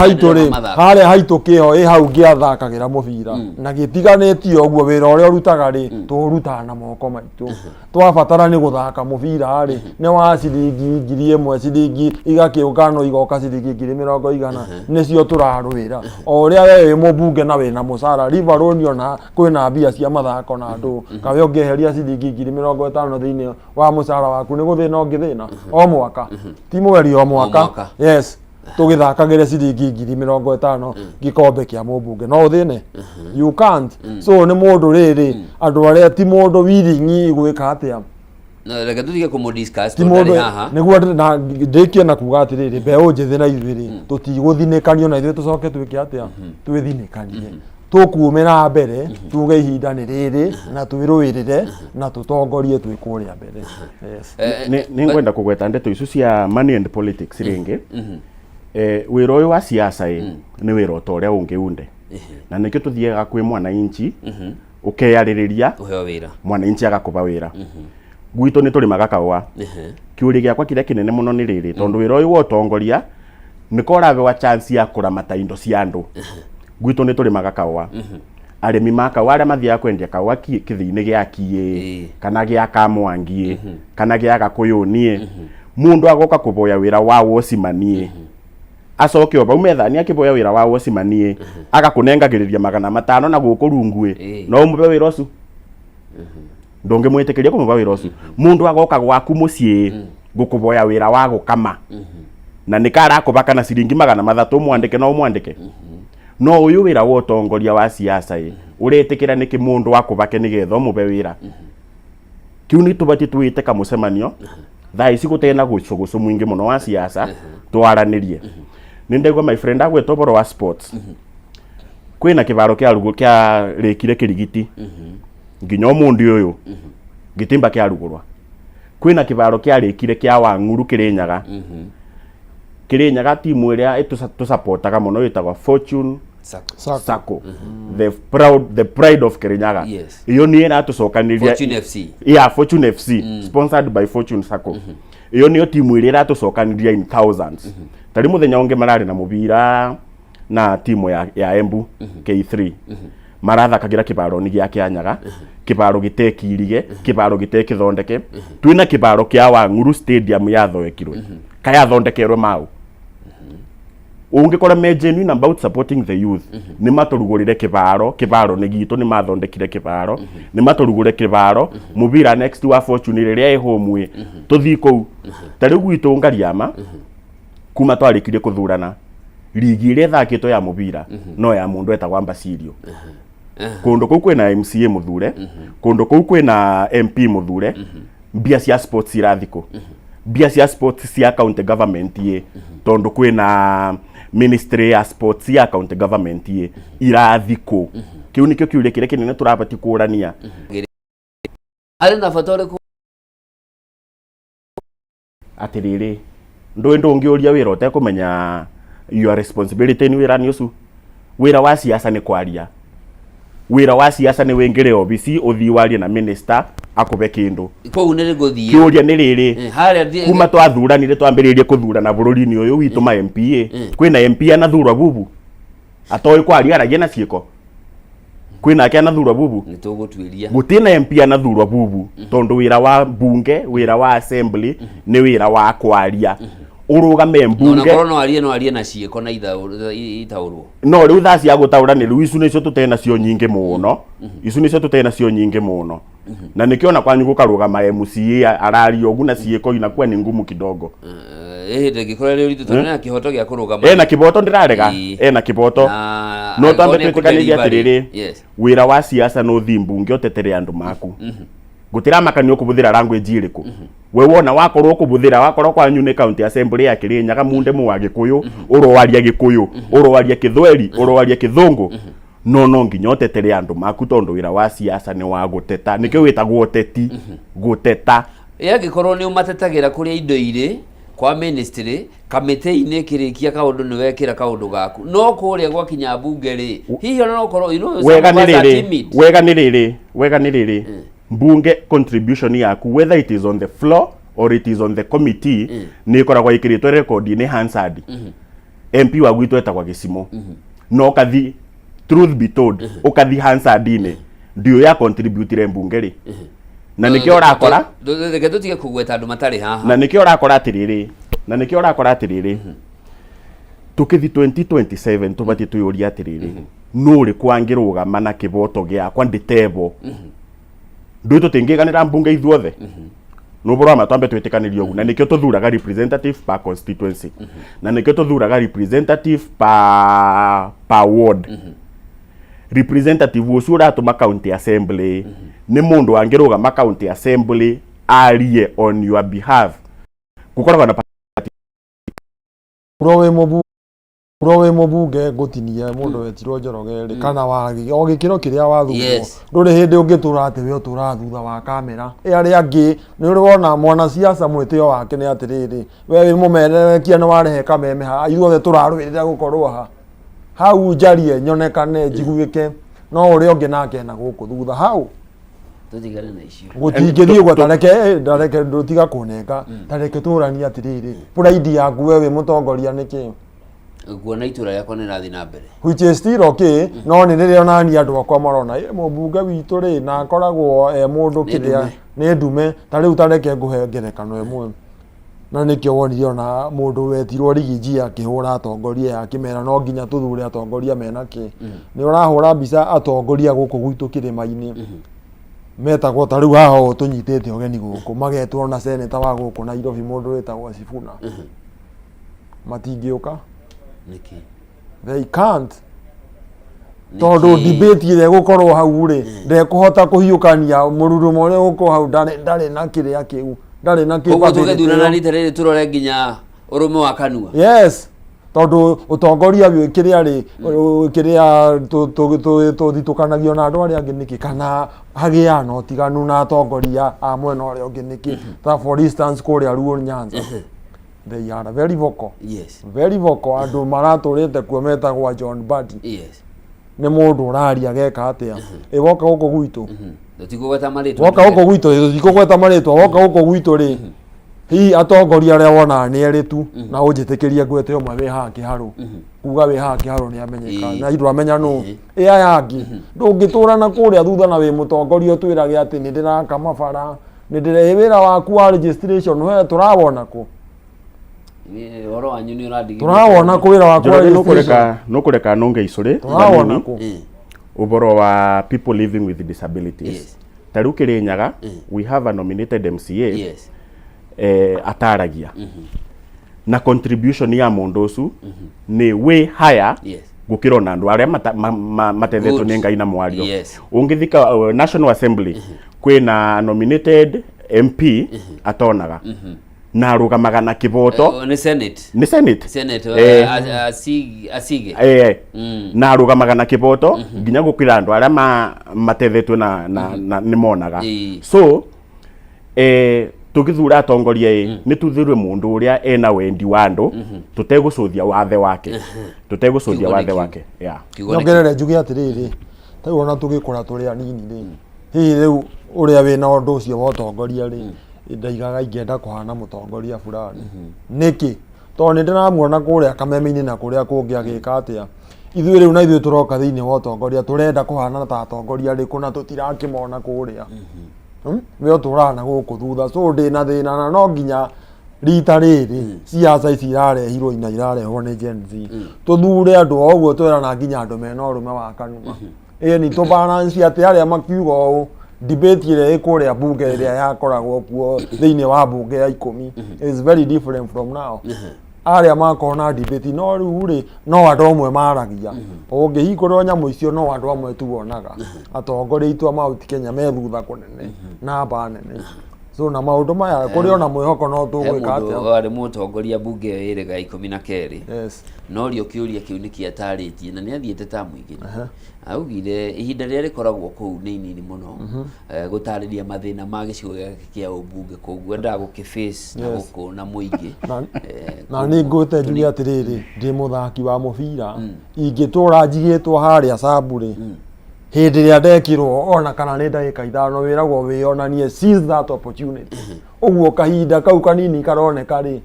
haitu kiho hau giathakagira mubira na gitiganitio uguo wira uria urutaga ri turutaga na moko maitu twabatara ni guthaka mubira ri ni wa ciringi 1,000 ciringi igakiungano igoka ciringi 100 nicio turarwira o uria we mubunge na wina musara rivaroni ona kwina mbia cia mathako na andu kawe ungeheria ciringi 50 thiini wa musara waku ni guthina ungithina o mwaka ti mweri o mwaka yes tugithakagire ciringi 50 gikombe kia mumbunge no uthine you can't so ni mundu riri andu aria ti mundu wiringi gwika atia na rega tutige kumu discuss tondari haha niguo na ndikie na kuga atiriri mbeũ njithi na ithuĩ tutiguthinekanio na ithuĩ tucoke twike atia twithinekanie tukumira mbere tuge ihinda ni riri na twirwirire na tutongorie twikuria mbere yes ni ngwenda kugweta ndeto icu cia money and politics ringi wira uyu wa siasa ni wira utoria ungiunde na nikio tuthiega kwi mwananchi ukeyaririria uheo wira mwananchi agakuba wira gwito ni turi magakawa kiuri giakwa kiria kinene muno ni riri tondu wira uyu wa utongoria nikora wa chance ya kuramata indo cia andu gwito ni turi magakawa arimi makawa aria mathia kwendia kawa kithini giakie kana gia kamwangie kana gia gakuyunie mundu agoka kuboya wira wa wosimanie acoke oba umethania kiboya wira wa wosimanie agakunengagiriria 500 na gukurungwe no umbe wira ucu ndonge mwitekeria kumuba wira ucu mundu agoka gwaku mucii gukuboya wira wa gukama na nikara kubaka na ciringi 300 mwandike no mwandike no uyu wira wa utongoria wa siasa uretikira niki mundu wakubake nigetho mube wira kiu ni tubati tuite kamucemanio thaa ici gutena gucugucu mwingi muno wa siasa twaranirie nindegwa my friend agwetwo boro wa sports kwina kibaro kia rugo kia rekire kirigiti nginya mundu uyu gitimba kia rugurwa kwina kibaro kia rekire kia Wang'uru Kirinyaga Kirinyaga timu iria tu supportaga muno yitagwa Fortune Sacco. The pride of Kirinyaga. Yes. Iyo ni iratucokaniria Fortune FC. Yeah, Fortune FC, sponsored by Fortune Sacco. Iyo niyo timu iri iratucokaniria in thousands. Tari muthenya unge marari na mubira na timu ya Embu K3. Marathakagira kibaroni gia Kianyaga, kibaro gitekirige, kibaro gitekithondeke. Twina kibaro kia Wanguru Stadium yathondekirwe. Kaya thondekerwe mau. Ungikora me genuine about supporting the youth. Ni maturugurire kibaro ni gitu ni mathondekire kibaro, ni maturugure kibaro, mubira next wa Fortune riria e home tuthi kou. Tari gwitu ngariama kuma twarikirie kuthurana. Ligi ile thakito ya mubira no ya mundu etagwa Mbasirio. Kundu kou kwina MCA muthure, kundu kou kwina MP muthure, mbia cia sports irathiko. Mbia cia sports cia county government ye, tondu kwina ministry ya sports ya county government ye irathiko. Kiu nikio kiure kire kinene turabati kurania. Ari na fatore ku atiriri ndu ungiuria wira utekumenya your responsibility ni wira ni ucu. Wira wa siasa ni kwaria. Wira wa siasa ni wengire obisi uthi warie na minister akube kindu. Ko unere gothie. Kiuria ni riri. Kuma twathuranire twambiririe kuthurana bururi-ini uyu witu ma MPA. Kwina MP na thurwa bubu. Atoi kwaria aragie na ciiko. Kwina kia na thurwa bubu. Ni tugutwiria. Gutina MP na thurwa bubu. Tondu wira wa bunge, wira wa assembly ni wira wa kwaria. Urugame mbunge no arie na ciiko na itaurwo no riu tha cia gutaura ni riu icu nicio tutena cio nyingi muno icu nicio tutena cio nyingi muno na nikiona kwanyu gukarugama MCA arario ogu na ciiko inakuwa ni ngumu kidogo ndegikora riu ritu tona kihoto gia kurugama na kiboto ndirarega na kiboto no twambe twitikaniria atiriri wira wa siasa no thi mbunge utetere andu maku gutira makanio kubuthira language iriku we wona wakorwo kubuthira wakorwo kwanyu ni county assembly ya Kirinyaga munde mu wa Gikuyu urowaria Gikuyu urowaria Kithweri urowaria Kithungu no nginya utetere andu maku tondu wira wa siasa ni wa guteta nikio witagwo uteti guteta gikorwo ni umatetagira kuria indo iri kwa ministry kamite-ini kirikia kaundu ni wekira kaundu gaku no kuria gwa kinya bunge ri hihi ona no korwo wega ni riri mbunge contribution yaku whether it is on the floor or it is on the committee ni ikoragwa ikiritwe record ni Hansard MP wa gwitu etagwa Gicimo no kathi truth be told ukathi Hansard ni ndio ya contribute mbunge ri na nikio rakora ndege tutige kugweta andu matari haha na nikio rakora atiriri tukithi 2027 tubati tuyuria atiriri no ri kwangirugama na kiboto giakwa nditebo ndu tutingiganira mbunge ithuothe no bora matwambe twitikaniri ogu na nikio tuthuraga representative per constituency na nikio tuthuraga representative per ward representative ucio uratuma county assembly ni mundu angirugama county assembly arie on your behalf gukoragwa na Prowe mubunge gutinia mundu wetirwo Njoroge kana wagi o gikiro kiria wathurwo nduri hindi ungitura ati we utura thutha wa kamera ari angi ni uri wona mwana siasa mwitio wake ni atiriri we wi mumererekia ni warehe kameme ha ithuothe turarwirira gukorwo hau njarie nyonekane njiguike no uri ungi nake na guku thutha hau tutigane na icio gutingithie gwa tareke ndutiga kunenga tareke turania atiriri pride yaku we wi mutongoria niki kuona itura yakwa ni rathi na mbere which is still okay no ni riria onani andu akwa marona mubunge witu ri na akoragwo mundu kiria ni ndume ta riu tareke nguhe ngerekano imwe na nikio wonirio na mundu wetirwo Rigiji akihura atongoria ya kimera no nginya tuthure atongoria menaki ni urahura mbica atongoria guku gwitu kirima-ini metagwo ta riu haha tunyitete ogeni guku magetwo na senator wa guku Nairobi mundu wetagwo Sifuna matingiuka niki they can't tondu debate ile gukorwo hau ri ndekuhota kuhiukania mururumo uri guko hau ndari na kiria kiu ndari na kiu ugo tugethurana ni terere turore nginya urume wa kanua yes tondu utongoria wi kiria ri kiria tuthitukanagia na andu aria angi niki kana hagiana utiganu na atongoria a mwena uria ungi niki ta for instance kuria Ruo Nyanza they are very vocal. Yes. Very vocal. Andu maraturite kuo metagwa John Badi. Yes. Nĩ mũndũ ũraria geka atĩa woka gũkũ gwitũ tutikũgweta marĩtwa woka gũkũ gwitũ tutikũgweta marĩtwa woka gũkũ gwitũ rĩ hihi atongoria arĩa wona nĩ erĩ tu na ũnjĩtĩkĩrie ngwete ũmwe wĩ haha kĩharũ kuga wĩ haha kĩharũ nĩ amenyeka na itũ amenya nũ aya angĩ ndũngĩtũra na kũrĩa thutha na wĩ mũtongoria ũtwĩrage atĩ nĩ ndĩraka mabara nĩ ndĩrehe wĩra waku wa registration we tũrawona kũ oro wanyu ni ũradigithia turawona kũ wĩra waku wa registration no kũreka nonge icũrĩ turawona kũ ũboro wa people living with disabilities tarĩu Kĩrĩnyaga we have a nominated MCA ataragia na contribution ya mũndũ ũcio nĩ way higher gũkĩra na andũ arĩa matethetwo nĩ Ngai na mwario ũngĩthika National Assembly kwĩna nominated MP atonaga na arugamaga na kiboto ni Senate asige na arugamaga na kiboto nginya gũkĩra andũ arĩa matethetwo na nĩmonaga so tugithura atongoria nĩ tuthirwe mundu uria ena wendi wa andu tutegũcũthia wathe wake tutegũcũthia wathe wake nyongerere njuge atiriri tayo ona tugikora turi anini ri hihi riu uria wina undu ucio wa utongoria ri ndaigaga ingenda kuhana mutongoria fulani niki to ni ndiramuona kuria kameme-ini na kuria kungi agika atia ithuĩ riu na ithuĩ turoka thiini wa utongoria turenda kuhana ta atongoria riku na tutirakimona kuria weo turana gũkũ thutha so ndĩna thĩna na no nginya rita rĩrĩ ciaca ici irarehirwo ina irarehwo nĩ Gen Z tuthure andũ o ũguo twĩrana nginya andũ mena ũrũme wa kanuma ni tũbalance atĩ arĩa makiuga ũũ debate ĩrĩa ĩkũrĩa bunge ĩrĩa yakoragwo kuo thĩinĩ wa bunge ya 10 is very different from now arĩa makona debate no rĩu rĩ no andũ amwe maragia ũngĩhingũrwo nyamũ icio no andũ amwe tu wonaga atongoria itu Mount Kenya me thutha kũnene na mba nene so na maũndũ maya kũrĩ ona mwĩhoko no tũgwĩka atĩa arĩ mũtongoria bunge ĩrĩga 12 no rio kĩũria kĩu nĩ kĩatarĩtie na nĩ athiĩte ta mũingĩ augire ihinda rĩrĩa rĩkoragwo kũu nĩ inini mũno gũtarĩria mathĩna ma gĩcigo gĩake kĩa ũmbunge koguo endaga gũkĩface na gũkũ na mũingĩ na nĩ ngũte njuge atĩrĩrĩ ndĩ mũthaki wa mũbira ingĩtũra njigĩtwo harĩa Samburu hĩndĩ ĩrĩa ndekirwo ona kana nĩ ndagĩka ithano wĩragwo wĩonanie seize that opportunity ũguo kahinda kau kanini karoneka rĩ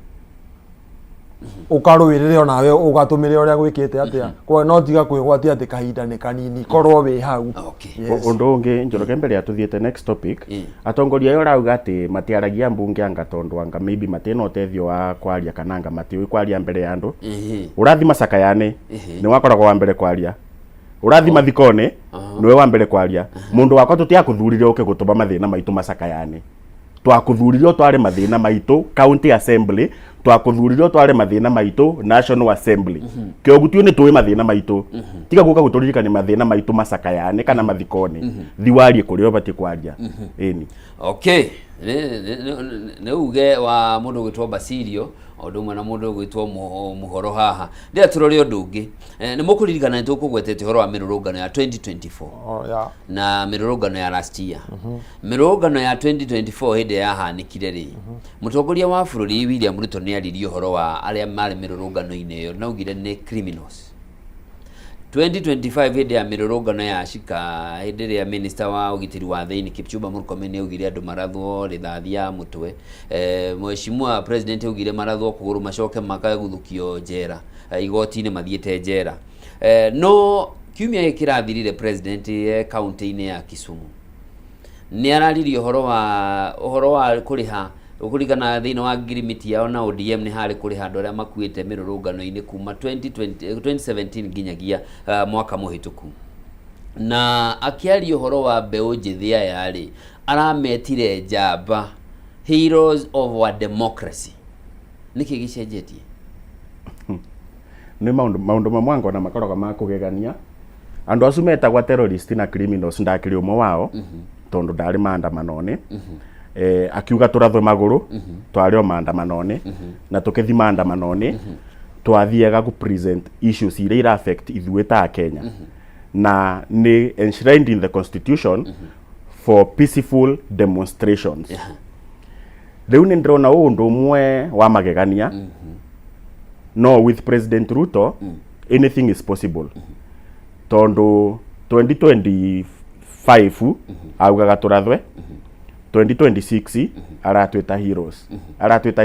ukarũĩrĩre ona we ugatũmĩre ũrĩa gwĩkĩte atĩa kwa no tiga kwĩgwatia atĩ kahinda nĩ kanini korwo wĩ hau ũndũ ũngĩ njoroke mbere ya tuthiĩte next topic atongoria ayo rauga atĩ matiaragia mbunge anga tondũ anga maybe matena ũteithio wa kwaria kana anga matiũĩ kwaria mbere ya andũ ũrathi macakayane nĩ wakoragwo wa mbere kwaria ũrathi mathikone nĩwe wa mbere kwaria mũndũ wakwa tũtiakũthurire ũke gũtũma mathĩna maitũ macakayane twakũthuririo tware mathĩna maitũ county assembly twakũthuririo tware mathĩna maitũ national assembly kĩogutio nĩ tũĩ mathĩna maitũ tiga gũka gũtũririkania mathĩna maitũ macakayane kana mathikone thiwarie kũrĩa ũbatiĩ kwaria ĩni okay nĩ uge wa mũndũ gwĩtwo Basilio ũndũ ũmwe na mũndũ gwĩtwo Mũhoro haha ndĩra tũrore ũndũ ũngĩ nĩ mũkũririkana nĩ tũkũgwetete ũhoro wa mĩrũrũngano ya 2024 na mĩrũrũngano ya last year mĩrũrũngano ya 2024 hĩndĩ yahanĩkire rĩ mũtongoria wa bũrũri William Ruto nĩ aririe ũhoro wa arĩa marĩ mĩrũrũngano-inĩ ĩyo na augire nĩ criminals 2025 hĩndĩ ya mĩrũrũngano ya Shika hĩndĩ ĩrĩa minister wa ũgitĩri wa thĩinĩ Kipchumba Murkomen augire andũ marathwo rithathi ya mũtwe mheshimiwa president augire marathwo kũgũrũ macoke makaguthũkio njera igoti-inĩ mathiĩte njera no kiumia gĩkĩ kĩrathirire president county-inĩ ya Kisumu nĩ araririe ũhoro wa kũrĩha ũkũringana thĩinĩ wa ngirimiti yao na ODM nĩ harĩ kũrĩha andũ arĩa makuĩte mĩrũrũngano-inĩ kuma 2017 nginyagia mwaka mũhĩtũku na akĩaria ũhoro wa mbeũ njĩthĩ aya rĩ arametire njamba heroes of our democracy nĩkĩ gĩcenjetie nĩ maũndũ mamwe ngona makoragwo ma kũgegania andũ acio metagwa terrorist na criminals ndakĩrĩ ũmwe wao tondũ ndarĩ maandamano-inĩ akiuga tũrathwe magũrũ twarĩo maandamano-inĩ na tũkĩthi maandamano-inĩ twathiaga gũ present issues iria ira affect ithuĩ ta Kenya na ni enshrined in the constitution for peaceful demonstrations riu ni ndrona undu umwe wa magegania no with President Ruto anything is possible tondu 2025 augaga turathwe 2026 aratwita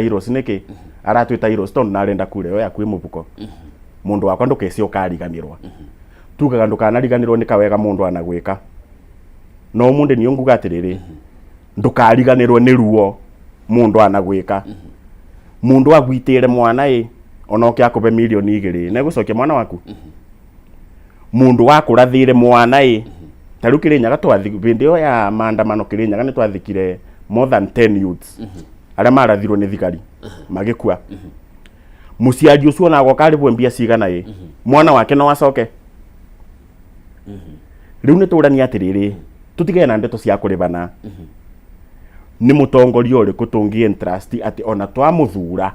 heroes niki aratwita heroes tondu narenda kure yo yakwi mubuko mundu wakwa ndukeci ukariganirwa tugaga ndukanariganirwo ni kawega mundu anagwika no mundu ni unguga atiriri ndukariganirwo ni ruo mundu anagwika mundu agwitire mwana ona okia akube milioni 2 na gucokia mwana waku mundu wakurathire mwana taru Kirinyaga twathi video ya maandamano Kirinyaga ni twathikire more than 10 youths aria marathirwo ni thigari magikua musiaji ucio na gokaribwe mbia cigana mwana wake no acoke riu ni turania atiriri tutige na ndeto cia kuribana ni mutongoria uriku tungi interest ati ona twamuthura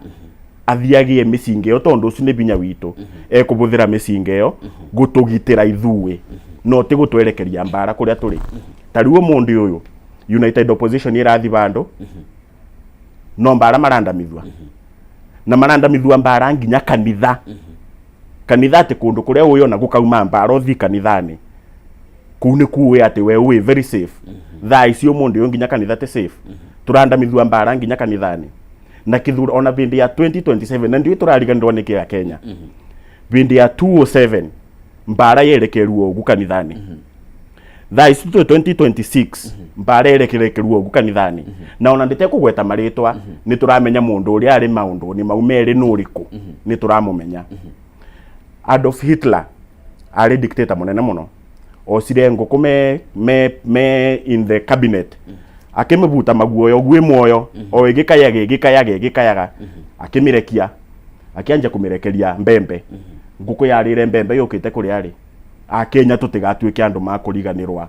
athiagie micinge yo tondu ucio ni binya witu ekubuthira micinge yo gutugitira ithuwe no ti gutwerekeria mbara kuria turi tariu mundu uyu United Opposition irathi bandu no mbara marandamithwa na marandamithwa mbara nginya kanitha ati kundu kuria uyo na gukauma mbara othi kanithani kune kuwe ati we very safe thaa icio mundu uyu nginya kanitha ti safe turandamithwa mbara nginya kanithani na kithura ona bindi ya 2027 na ndio turariganirwo ni kia Kenya bindi ya 207 mbara yerekerwo ugu kanithani thaa ici 2026 mbara yerekerwo ugu kanithani na ona ndite kugweta maritwa ni turamenya mundu uri ari maundu ni maumeri nuriku ni turamumenya Adolf Hitler ari dictator munene muno osire nguku me in the cabinet akimebuta maguoyo gwi moyo o igikayaga akimirekia akianja kumirekeria mbembe nguku yarire mbembe yukite kuri ari akenya tutigatuike andu makuriganirwa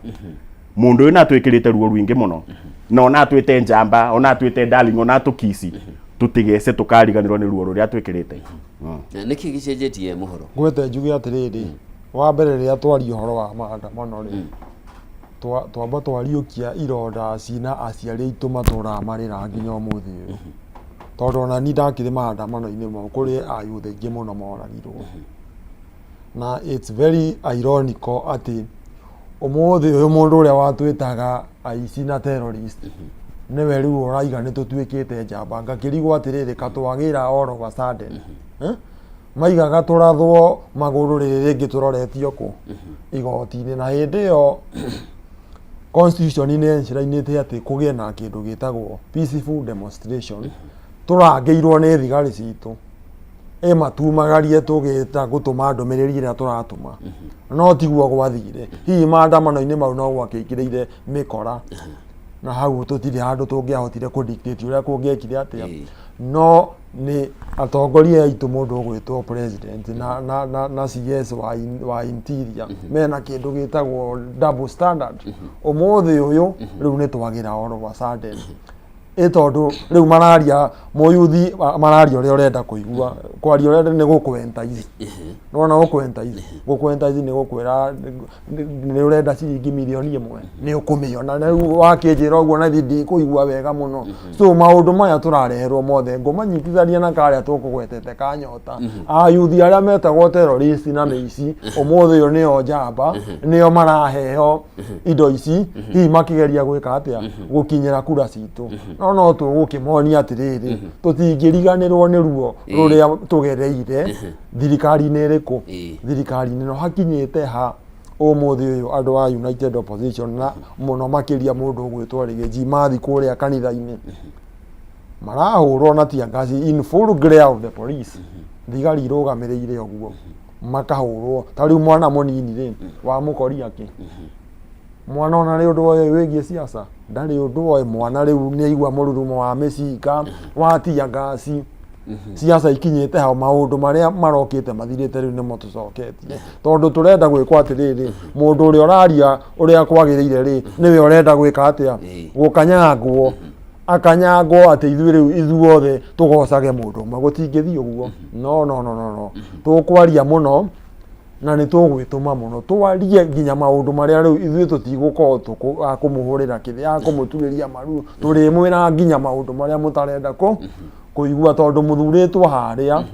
mundu uyu natwikirite ruo rwingi muno no natwite njamba ona twite darling ona tukisi tutigece tukariganirwo ni ruo ruria twikirite niki gicenjetie muhoro gwete njuge atiriri wa mbere ria twari horo wa maandamano ri twamba twariukia ironda cina aciari aitu matura marira nginya umuthi uyu tondu ona ni ndakire maandamano-ini mo kuri ayuthe ingi muno moragirwo na it's very ironical ati umuthi uyu mundu uria watwitaga aici na terrorist niwe riu uraiga ni tutwikite njamba ngakirigwo atiriri katwagira oro wa sudden maigaga turathwo maguru riri ringi turoretio ku igoti-ini na hindi yo constitution ni ncirainite ati kugie na kindu gitagwo peaceful demonstration turangeirwo ni thigari citu matumagarie tugita gutuma ndumiriri ria turatuma no tiguo gwathire hihi maandamano-ini mau no gwakikireire mikora na hau tutire handu tungiahotire kudictate uria kungiekire atia no ni atongoria aitu mundu ugwitwo president na CS wa interior mena kindu gitagwo double standard umuthi uyu riu ni twagira oro wa sudden tondu riu mararia moyuthi mararia uria urenda kuigua kwaria uria ni gukwenta izi nona gukwenta izi ni gukwira ni urenda ciringi milioni 1 ni ukumiona na riu wakinjira uguo na thindi kuigua wega muno so maundu maya turareherwo mothe ngumanyitithania na karia tukugwetete kanyota ayuthi aria metagwo terrorist na meici umuthi uyu nio njamba nio maraheo indo ici hihi makigeria gwika atia gukinyira kura citu no tugukimonia atiriri tutingiriganirwo ni ruo ruria tugereire thirikari-ini iriku thirikari-ini no hakinyite ha umuthi uyu andu a United Opposition na muno makiria mundu ugwitwo Rigiji mathi kuria kanitha-ini marahurwo na tiangasi in full glare of the police thigari irugamirire uguo makahurwo tariu mwana munini ri wa mukori aki mwana ona ri undu oyo wigie siasa ndari undu oyo mwana riu ni aigua mururumo wa micika wa tiangasi siasa ikinyite ha maundu maria marokite mathirite riu ni mutucoketie tondu turenda gwikwa atiriri mundu uria uraria uria kwagiriire ri niwe urenda gwika atia gukanyagwo akanyagwo ati ithuothe tugocage mundu umwe gutingithii uguo no tukwaria muno na nĩ tũgwĩtũma mũno twarie nginya maũndũ marĩa rĩu ithuĩ tũtigũkorwo kũmũhũrĩra kĩrĩa kũmũturĩria maru tũrĩmwĩra nginya maũndũ marĩa mũtarenda kũigua tondũ mũthurĩtwo harĩa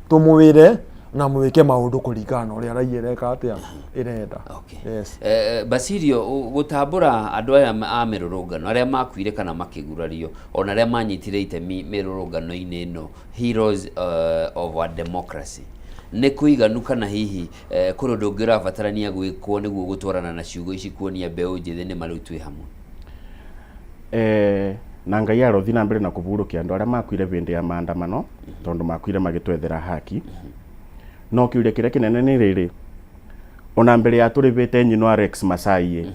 tũmũwĩre na mwĩke maũndũ kũringana na ũrĩa raia ĩreka atĩa ĩrenda. Yes. Basirio, gũtambũra andũ aya a mĩrũrũngano arĩa makuire kana makĩgurario ona arĩa manyitire itemi mĩrũrũngano-inĩ ĩno, heroes of a democracy, nĩ kũiganu kana hihi kũrĩ ũndũ ũngĩ ũrabatarania gwĩkwo nĩguo gũtwarana na ciugo ici kuonia mbeũ njĩthĩ nĩ marĩ twĩ hamwe? Na Ngai arothi na mbere na kũhurũkia andũ arĩa makuire hĩndĩ ya maandamano tondũ makuire magĩtwethera haki. No kiuria kĩrĩa kĩnene nĩ rĩrĩ, ona mbere ya tũrĩhĩte nyino Rex Masai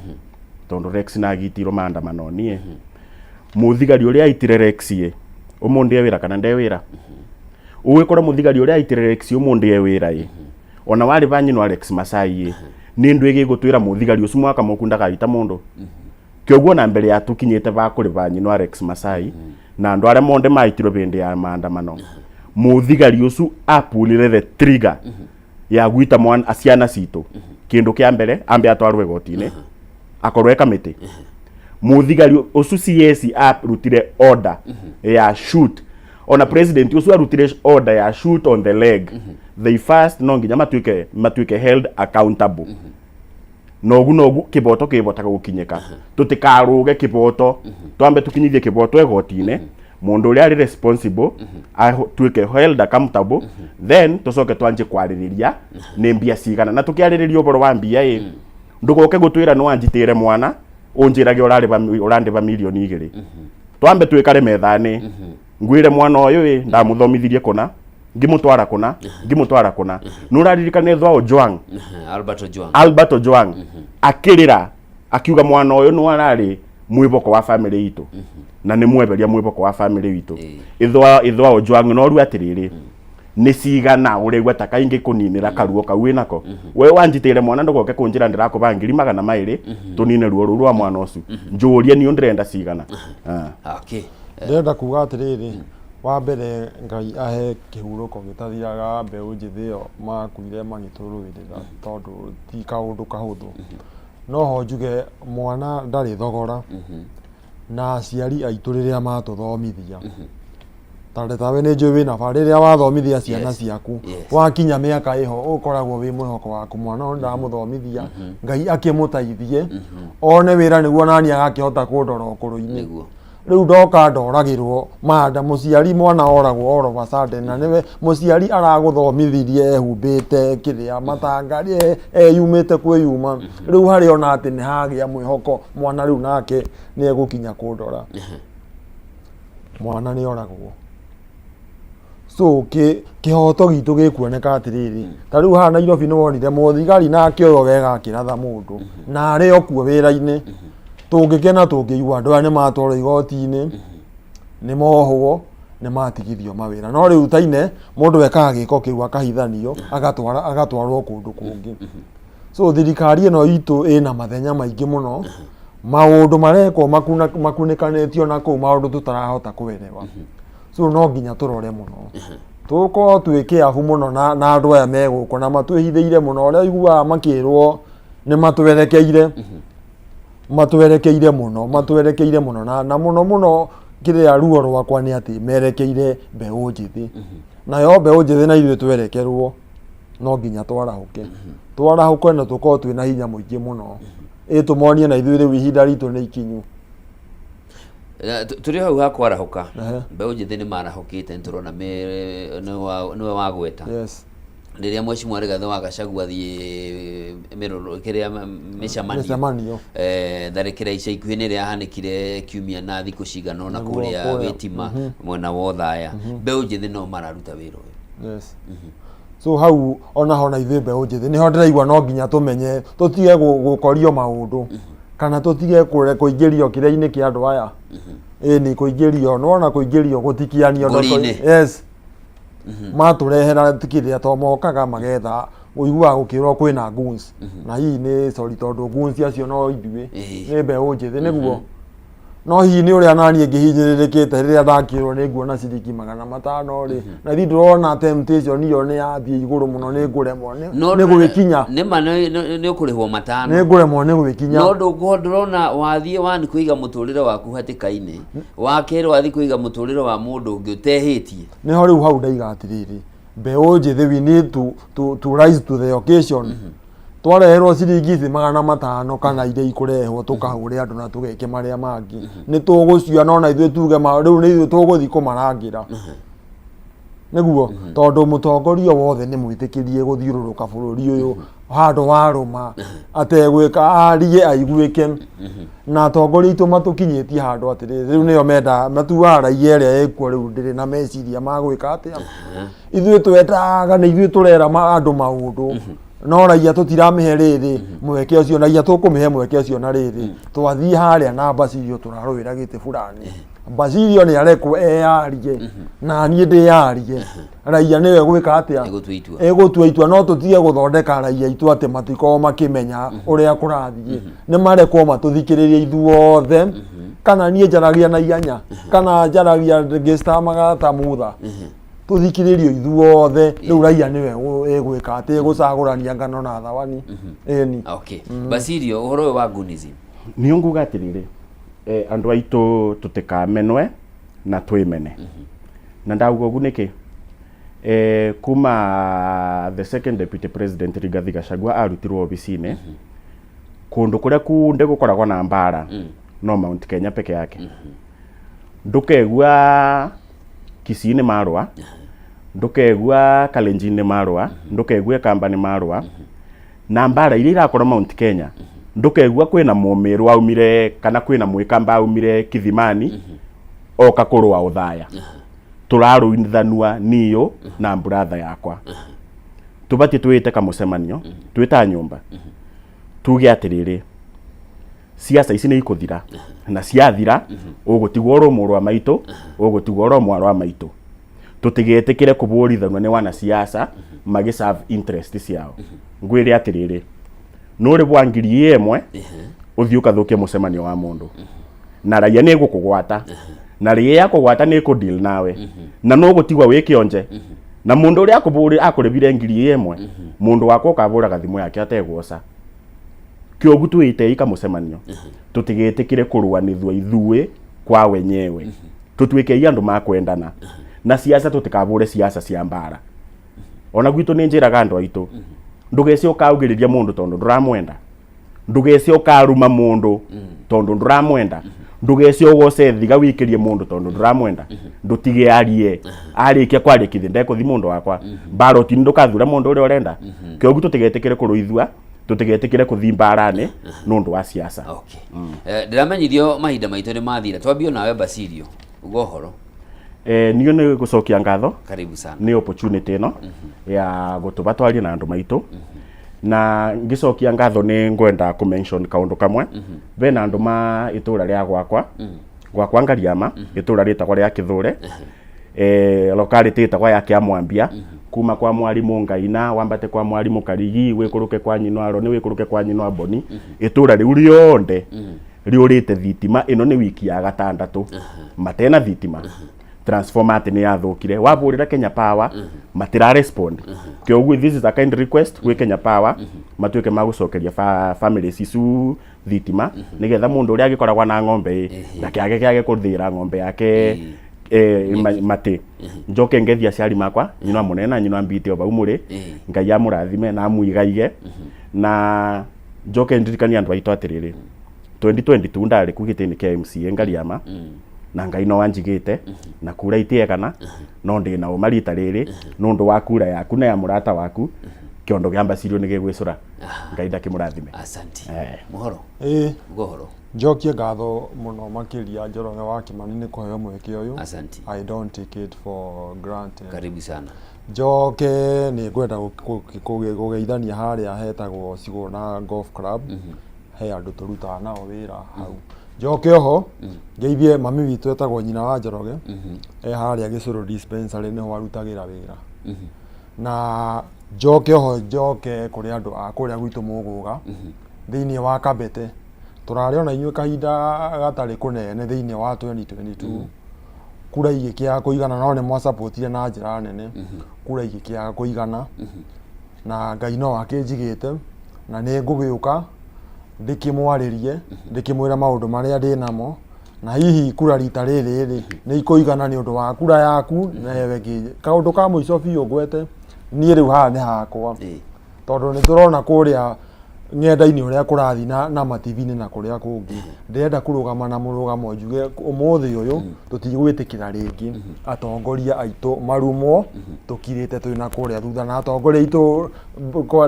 tondũ Rex na agitirwo maandamano nie mũthigari ũrĩa aitire Rex ũmũndĩ wĩra kana nde wĩra ũgĩkora mũthigari ũrĩa aitire Rex ũmũndĩ wĩra ona wari ba nyino Rex Masai nĩ ndũ ĩgĩgũtwĩra mũthigari ũcio mwaka mũkunda kaita mũndũ kĩoguo na mbere ya tũkinyĩte ba kũrĩ ba nyino Rex Masai na andũ arĩa monde maitirwo hĩndĩ ya maandamano mũthigari ũcio apulire the trigger ya gwita mwana aciana citũ kĩndũ kĩa mbere ambe atwarwe goti-inĩ akorwe kamĩtĩ mũthigari ũcio CS arutire order ya shoot ona president ũcio arutire order ya shoot on the leg they first no nginya matuĩke held accountable nogu kiboto kibotaka gukinyeka tutikaruge kiboto twambe tukinyithie kiboto egoti-inĩ mundu uria ari responsible atuike held accountable then tucoke twanje kwaririria ni mbia cigana na tukiaririria uboro wa mbia ndugoke gutwira no anjitire mwana unjirage urandiba milioni 2 twambe twikare methani ngwire mwana uyu ndamuthomithirie kuna ngimutwara kuna nuraririkane thwa Ojwang Albert Ojwang akirira akiuga mwana uyu no arari mwiboko wa family itu na nĩ mweberia mwiboko wa family witu ithwa Ojwang no ru atiriri ni cigana uregwa takaingi kuninira karuo kau nako we wanjitire mwana ndogoke kunjira ndirakubangiri 200 tunine ruo rwa mwana ucu njuria ni ndrenda cigana. Okay, ndenda kuga atiriri wa mbere Ngai ahe kihuruko gitathiraga mbeũ njĩthĩ ĩyo makuire magĩtũrũĩrĩra tondũ ti kaũndũ kahũthũ no ho njuge mwana ndarĩ thogora na aciari aitũ rĩrĩa matũthomithia tawe nĩ njũĩ wĩna baba rĩrĩa wathomithia ciana ciaku wakinya mĩaka ĩho ũkoragwo wĩ mwĩhoko waku mwana ũyũ ndamũthomithia Ngai akĩmũteithie one wĩra nĩguo nani agakĩhota kũndora ũkũrũ-inĩ rĩu ndoka ndoragĩrwo manda mũciari mwana oragwo all of a sudden na nĩwe mũciari aragũthomithirie ehumbĩte kĩrĩa matangari yumĩte kwĩyuma rĩu harĩ ona atĩ nĩ hagĩa mwĩhoko mwana rĩu nake nĩ egũkinya kũndora mwana nĩ oragwo so kĩhoto gitũ gĩkuoneka atĩrĩrĩ ta rĩu haha Nairobi nĩ wonire mũthigari nake ũyũ wega akĩratha mũndũ na arĩ okuo wĩra-inĩ tũngĩkena tũngĩigua andũ aya nĩ matwarwo igoti-inĩ nĩ mohwo nĩ matigithio mawĩra no rĩu taine mũndũ ekaga gĩko kĩu akahithanio agatwarwo kũndũ kũngĩ so thirikari ĩno itũ ĩna mathenya maingĩ mũno maũndũ marekwo makunĩkanĩtio na kũu maũndũ tũtarahota kũwerewa so no nginya tũrore mũno tũkorwo twĩ kĩabu mũno na andũ aya megũkũ na matwĩhithĩire mũno ũrĩa iguaga makĩrwo nĩ matwerekeire mũno na mũno kĩrĩa ruo rwakwa nĩ atĩ merekeire mbeũ njĩthĩ nayo mbeũ njĩthĩ na ithuĩ twerekerwo no nginya twarahũke na tũkorwo twĩna hinya mũingĩ mũno ĩtũmonie na ithuĩ rĩu ihinda ritũ nĩ ikinyu tũrĩ hau ha kwarahũka mbeũ njĩthĩ nĩ marahũkĩte nĩtũrona nĩwe wagweta rĩrĩa Mheshimiwa Rigathĩ wa Gachagua athiĩ mĩcemanio tharĩkĩra ica ikuhĩ nĩ rĩa hanĩkire kiumia na thikũ cigana ũna kũrĩa Wĩtima mwena wa Othaya mbeũ njĩthĩ no mararuta wĩra ũyũ so hau ona ho na ithuĩ mbeũ njĩthĩ nĩho ndĩraigua no nginya tũmenye tũtige gũkorio maũndũ kana tũtige kũingĩrio kĩrĩa-inĩ kĩa andũ aya nĩ kũingĩrio no na kũingĩrio gũtikianio yes matũrehera kĩrĩa to mokaga magetha ũiguaga gũkĩrwo kwĩna goons na hihi nĩ sorry tondũ goons acio no ithuĩ nĩ mbeũ njĩthĩ nĩguo no hihi ni uria nani ngihinyiririkite riria ndakirwo ni nguona ciringi 500 ri na thi ndrona temptation iyo ni yathie iguru muno ni nguremwo ni gugikinya ni ma ni ukurihwo matano ni nguremwo ni gugikinya no ndurona wathie wani kuiga muturire waku hatikaine wa kero wathie kuiga muturire wa mundu ungi utehitie ni ho riu hau ndaiga atiriri mbeu njithi we need to rise to the occasion twareherwo ciringi 500 kana iria ikurehwo tukahure andu na tugeke maria mangi ni tugucia nona ithuĩ tuge ma riu ni ithuĩ tuguthi kumarangira niguo tondu mutongoria wothe ni mwitikirie guthiururuka bururi uyu handu waruma ategwika arie aiguike na atongoria itu matukinyitie handu atiriri riu niyo menda matuara iria ekuo riu ndiri na meciria magwika atia ithuĩ twetaga ni ithuĩ turera andu maundu no raia tutiramehe riri mweke ucio raia tukumehe mweke ucio na riri twathie haria na Basilio turaruira gite fulani Basilio ni arekwo earie na nie ndiarie raia niwe gwika atia egutua itua no tutige guthondeka raia itu ati matiko makimenya uria kurathie ni marekwo matuthikiririe ithuothe kana nie njaragia na ihanya kana njaragia register magata mutha tuthikiririo ithuothe riu raia niwe egwika ati gucagurania ngano na thawani eni okay Basilio uhoro wa gunism ni nguga atiriri andu aitu tutikamenwe na twimene na ndauga ugu niki kuma the second deputy president Rigathi Gachagua arutirwo obicine kundu kuria kunde gukoragwa na mbara no Mount Kenya peke yake ndukegua Kisii marwa ndukegua Kalenjin marwa ndukegua Kamba marwa na mbara iria irakora Mount Kenya ndukegua kwina mumiru aumire kana kwina mwikamba aumire Kithimani oka kurwa uthaya turaruithanua niyo na brother yakwa tubati twite kamucemanio twita nyumba tuge atiriri siasa ici ni ikuthira na ciathira ugutigwo ro murwa maitu ugutigwo ro mwarwa maitu tutigetekire kuburithanwa ni wana siasa magi serve interest ciao ngwire atiriri nuri bwangiri yemwe uthiuka thukie mucemanio wa mundu na raia ni gukugwata na raia yakugwata ni ku deal nawe na no gutigwa wikionje na mundu uri akuburi akuribire ngiri yemwe mundu wako kabura gathimu yake ategwoca kiogu tuite ika mucemanio tutigetekire kurwanithwa ithuĩ kwa wenyewe tutuike andu makwendana na siasa tutikabure siasa cia mbara ona gwitu ni njiraga andu aitu ndugece ukaugiriria mundu tondu nduramwenda ndugece ukaruma mundu tondu nduramwenda ndugece ugoce thiga wikirie mundu tondu nduramwenda ndutige arie arikia kwarikithia ndekuthi mundu wakwa baroti ndukathura mundu uri urenda kiogu tutigetekire kuruithwa tutigetekire kuthi mbarane nundu wa siasa okay ndiramenyithio mahinda maitu ni mathira twambio nawe Basilio ugohoro niyo ni gucokia ngatho karibu sana ni opportunity ino ya gutuba twarie na andu maitu na ngicokia ngatho ni ngwenda ku mention kaundu kamwe bena andu ma itura ria gwakwa Ngariama itura ritagwa ria Kithure locality itagwa ya Kiamwambia kuma kwa mwarimu Ngaina wambate kwa mwarimu Karigi wikuruke kwa Nyinwaro ni wikuruke kwa Nyinwa Boni itura riu rionde riurite thitima ino ni wiki ya gatandatu matena thitima transformat ni yathukire waburira Kenya Power matira respond kiogu this is a kind request we Kenya Power matuike magucokeria families isu thitima nigetha mundu uri agikoragwa na ng'ombe ndakiage kuthira ng'ombe yake mate njoke ngethia ciari makwa nyinwa munena nyinwa mbite oba umuri ngai amurathime na amuigaige na njoke ndirikania andu aitu atiriri 2022 ndari kugitini kia MCA Ngariama na ngai no wanjigite na kura itiekana no ndi na umarita riri nundu wa kura yaku na ya murata waku kiondo gia Basilio ni gigwicura ngai ndakimurathime asante muhoro gohoro njokie ngatho muno makiria Njoroge wa Kimani ni kuheo mweke uyu asante I don't take it for granted karibu sana njoke ni ngwenda kugeithania haria hetagwo Siguna Golf Club he andu turuta nao wira hau njoke oho ngeithie mami witu etagwo nyina wa Njoroge haria Gicuru dispensary ni ho arutagira wira na njoke oho njoke kuri andu a kuria gwitu muguga thiini wa Kabete turari ona inyuĩ kahinda gatarĩ kũnene thĩinĩ wa 2022 kura igĩkĩaga kũigana no nĩ mwasapotire na njĩra nene kura igĩkĩaga kũigana na Ngai no akĩnjigĩte na nĩ ngũgĩũka ndĩkĩmwarĩrie ndĩkĩmwĩra maũndũ marĩa ndĩ namo na hihi kura rita rĩrĩ nĩ ikũigana nĩ ũndũ wa kura yaku na yewe kaũndũ ka mũico biũ ngwete niĩ rĩu haha nĩ hakwa tondũ nĩ tũrona kũrĩa ng'enda-inĩ ũrĩa kũrathi na mativi-inĩ na kũrĩa kũngĩ ndĩrenda kũrũgama na mũrũgamo njuge ũmũthĩ ũyũ tũtigwĩtĩkĩra rĩngĩ atongoria aitũ marumwo tũkirĩte twĩna kũrĩa thutha na atongoria aitũ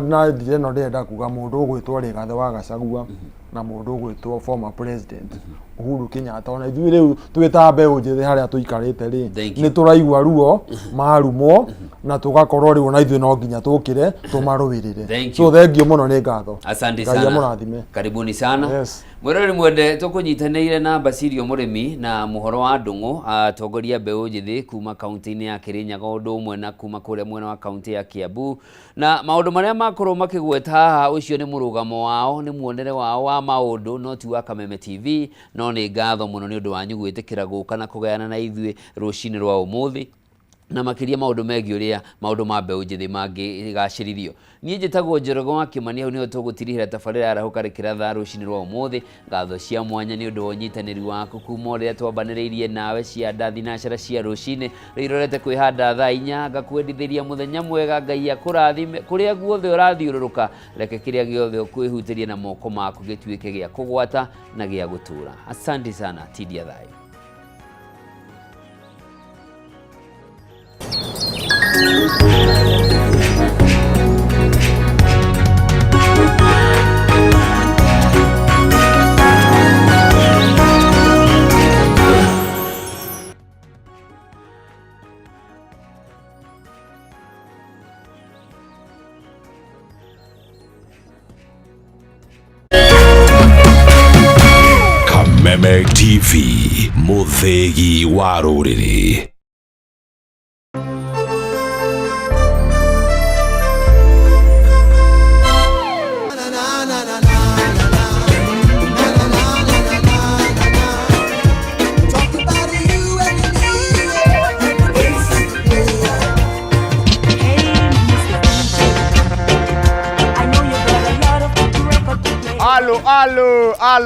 na njĩra ĩno ndĩrenda kuga mũndũ ũgwĩtwo Rigathĩ wa Gachagua na mũndũ ũgwĩtwo former president Uhuru Kenyatta ona ithuĩ rĩu twĩta mbeũ njĩthĩ harĩa tũikarĩte rĩ nĩ tũraigua ruo marumwo na tũgakorwo rĩu na ithuĩ no nginya tũkĩre tũmarũĩrĩre so thengio mũno nĩ ngatho. Asante sana. Karibuni sana. Yes. Mwĩrori mwende tũkũnyitanĩire na Basirio Mũrĩmi na mũhoro wa Ndung'u atongoria mbeũ njĩthĩ kuma kaunti-inĩ ya Kirinyaga ũndũ ũmwe na kuma kũrĩa mwena wa kaunti ya Kiambu na maũndũ marĩa makorwo makĩgweta haha ũcio nĩ mũrũgamo wao nĩ muonere wao wa maũndũ no ti wa Kameme TV no nĩ ngatho mũno nĩ ũndũ wanyu gwĩtĩkĩra gũka na kũgayana na ithuĩ rũcinĩ rwa ũmũthĩ na makiria maũndũ megiĩ ũrĩa maũndũ ma mbeũ njĩthĩ mangĩgacĩrithio. Niĩ njĩtagwo Njoroge wa Kimani hau nĩho tũgũtirihĩra tabarĩra ya Rahũkarĩkĩra thaa rũcinĩ rwa ũmũthĩ ngatho cia mwanya nĩ ũndũ wa ũnyitanĩri waku kuma ũrĩa twambanĩrĩirie nawe cianda thinacara cia rũcinĩ rĩrorete kwĩhanda thaa 4 ngakwendithĩria mũthenya mwega Ngai akũrathime kũrĩa guothe ũrathiũrũrũka reke kĩrĩa gĩothe ũkwĩhutĩrie na moko maku gĩtuĩke gĩa kũgwata na gĩa gũtũra. Asante sana, tidia thayo. Kameme TV, mũthĩgi wa rũrĩrĩ.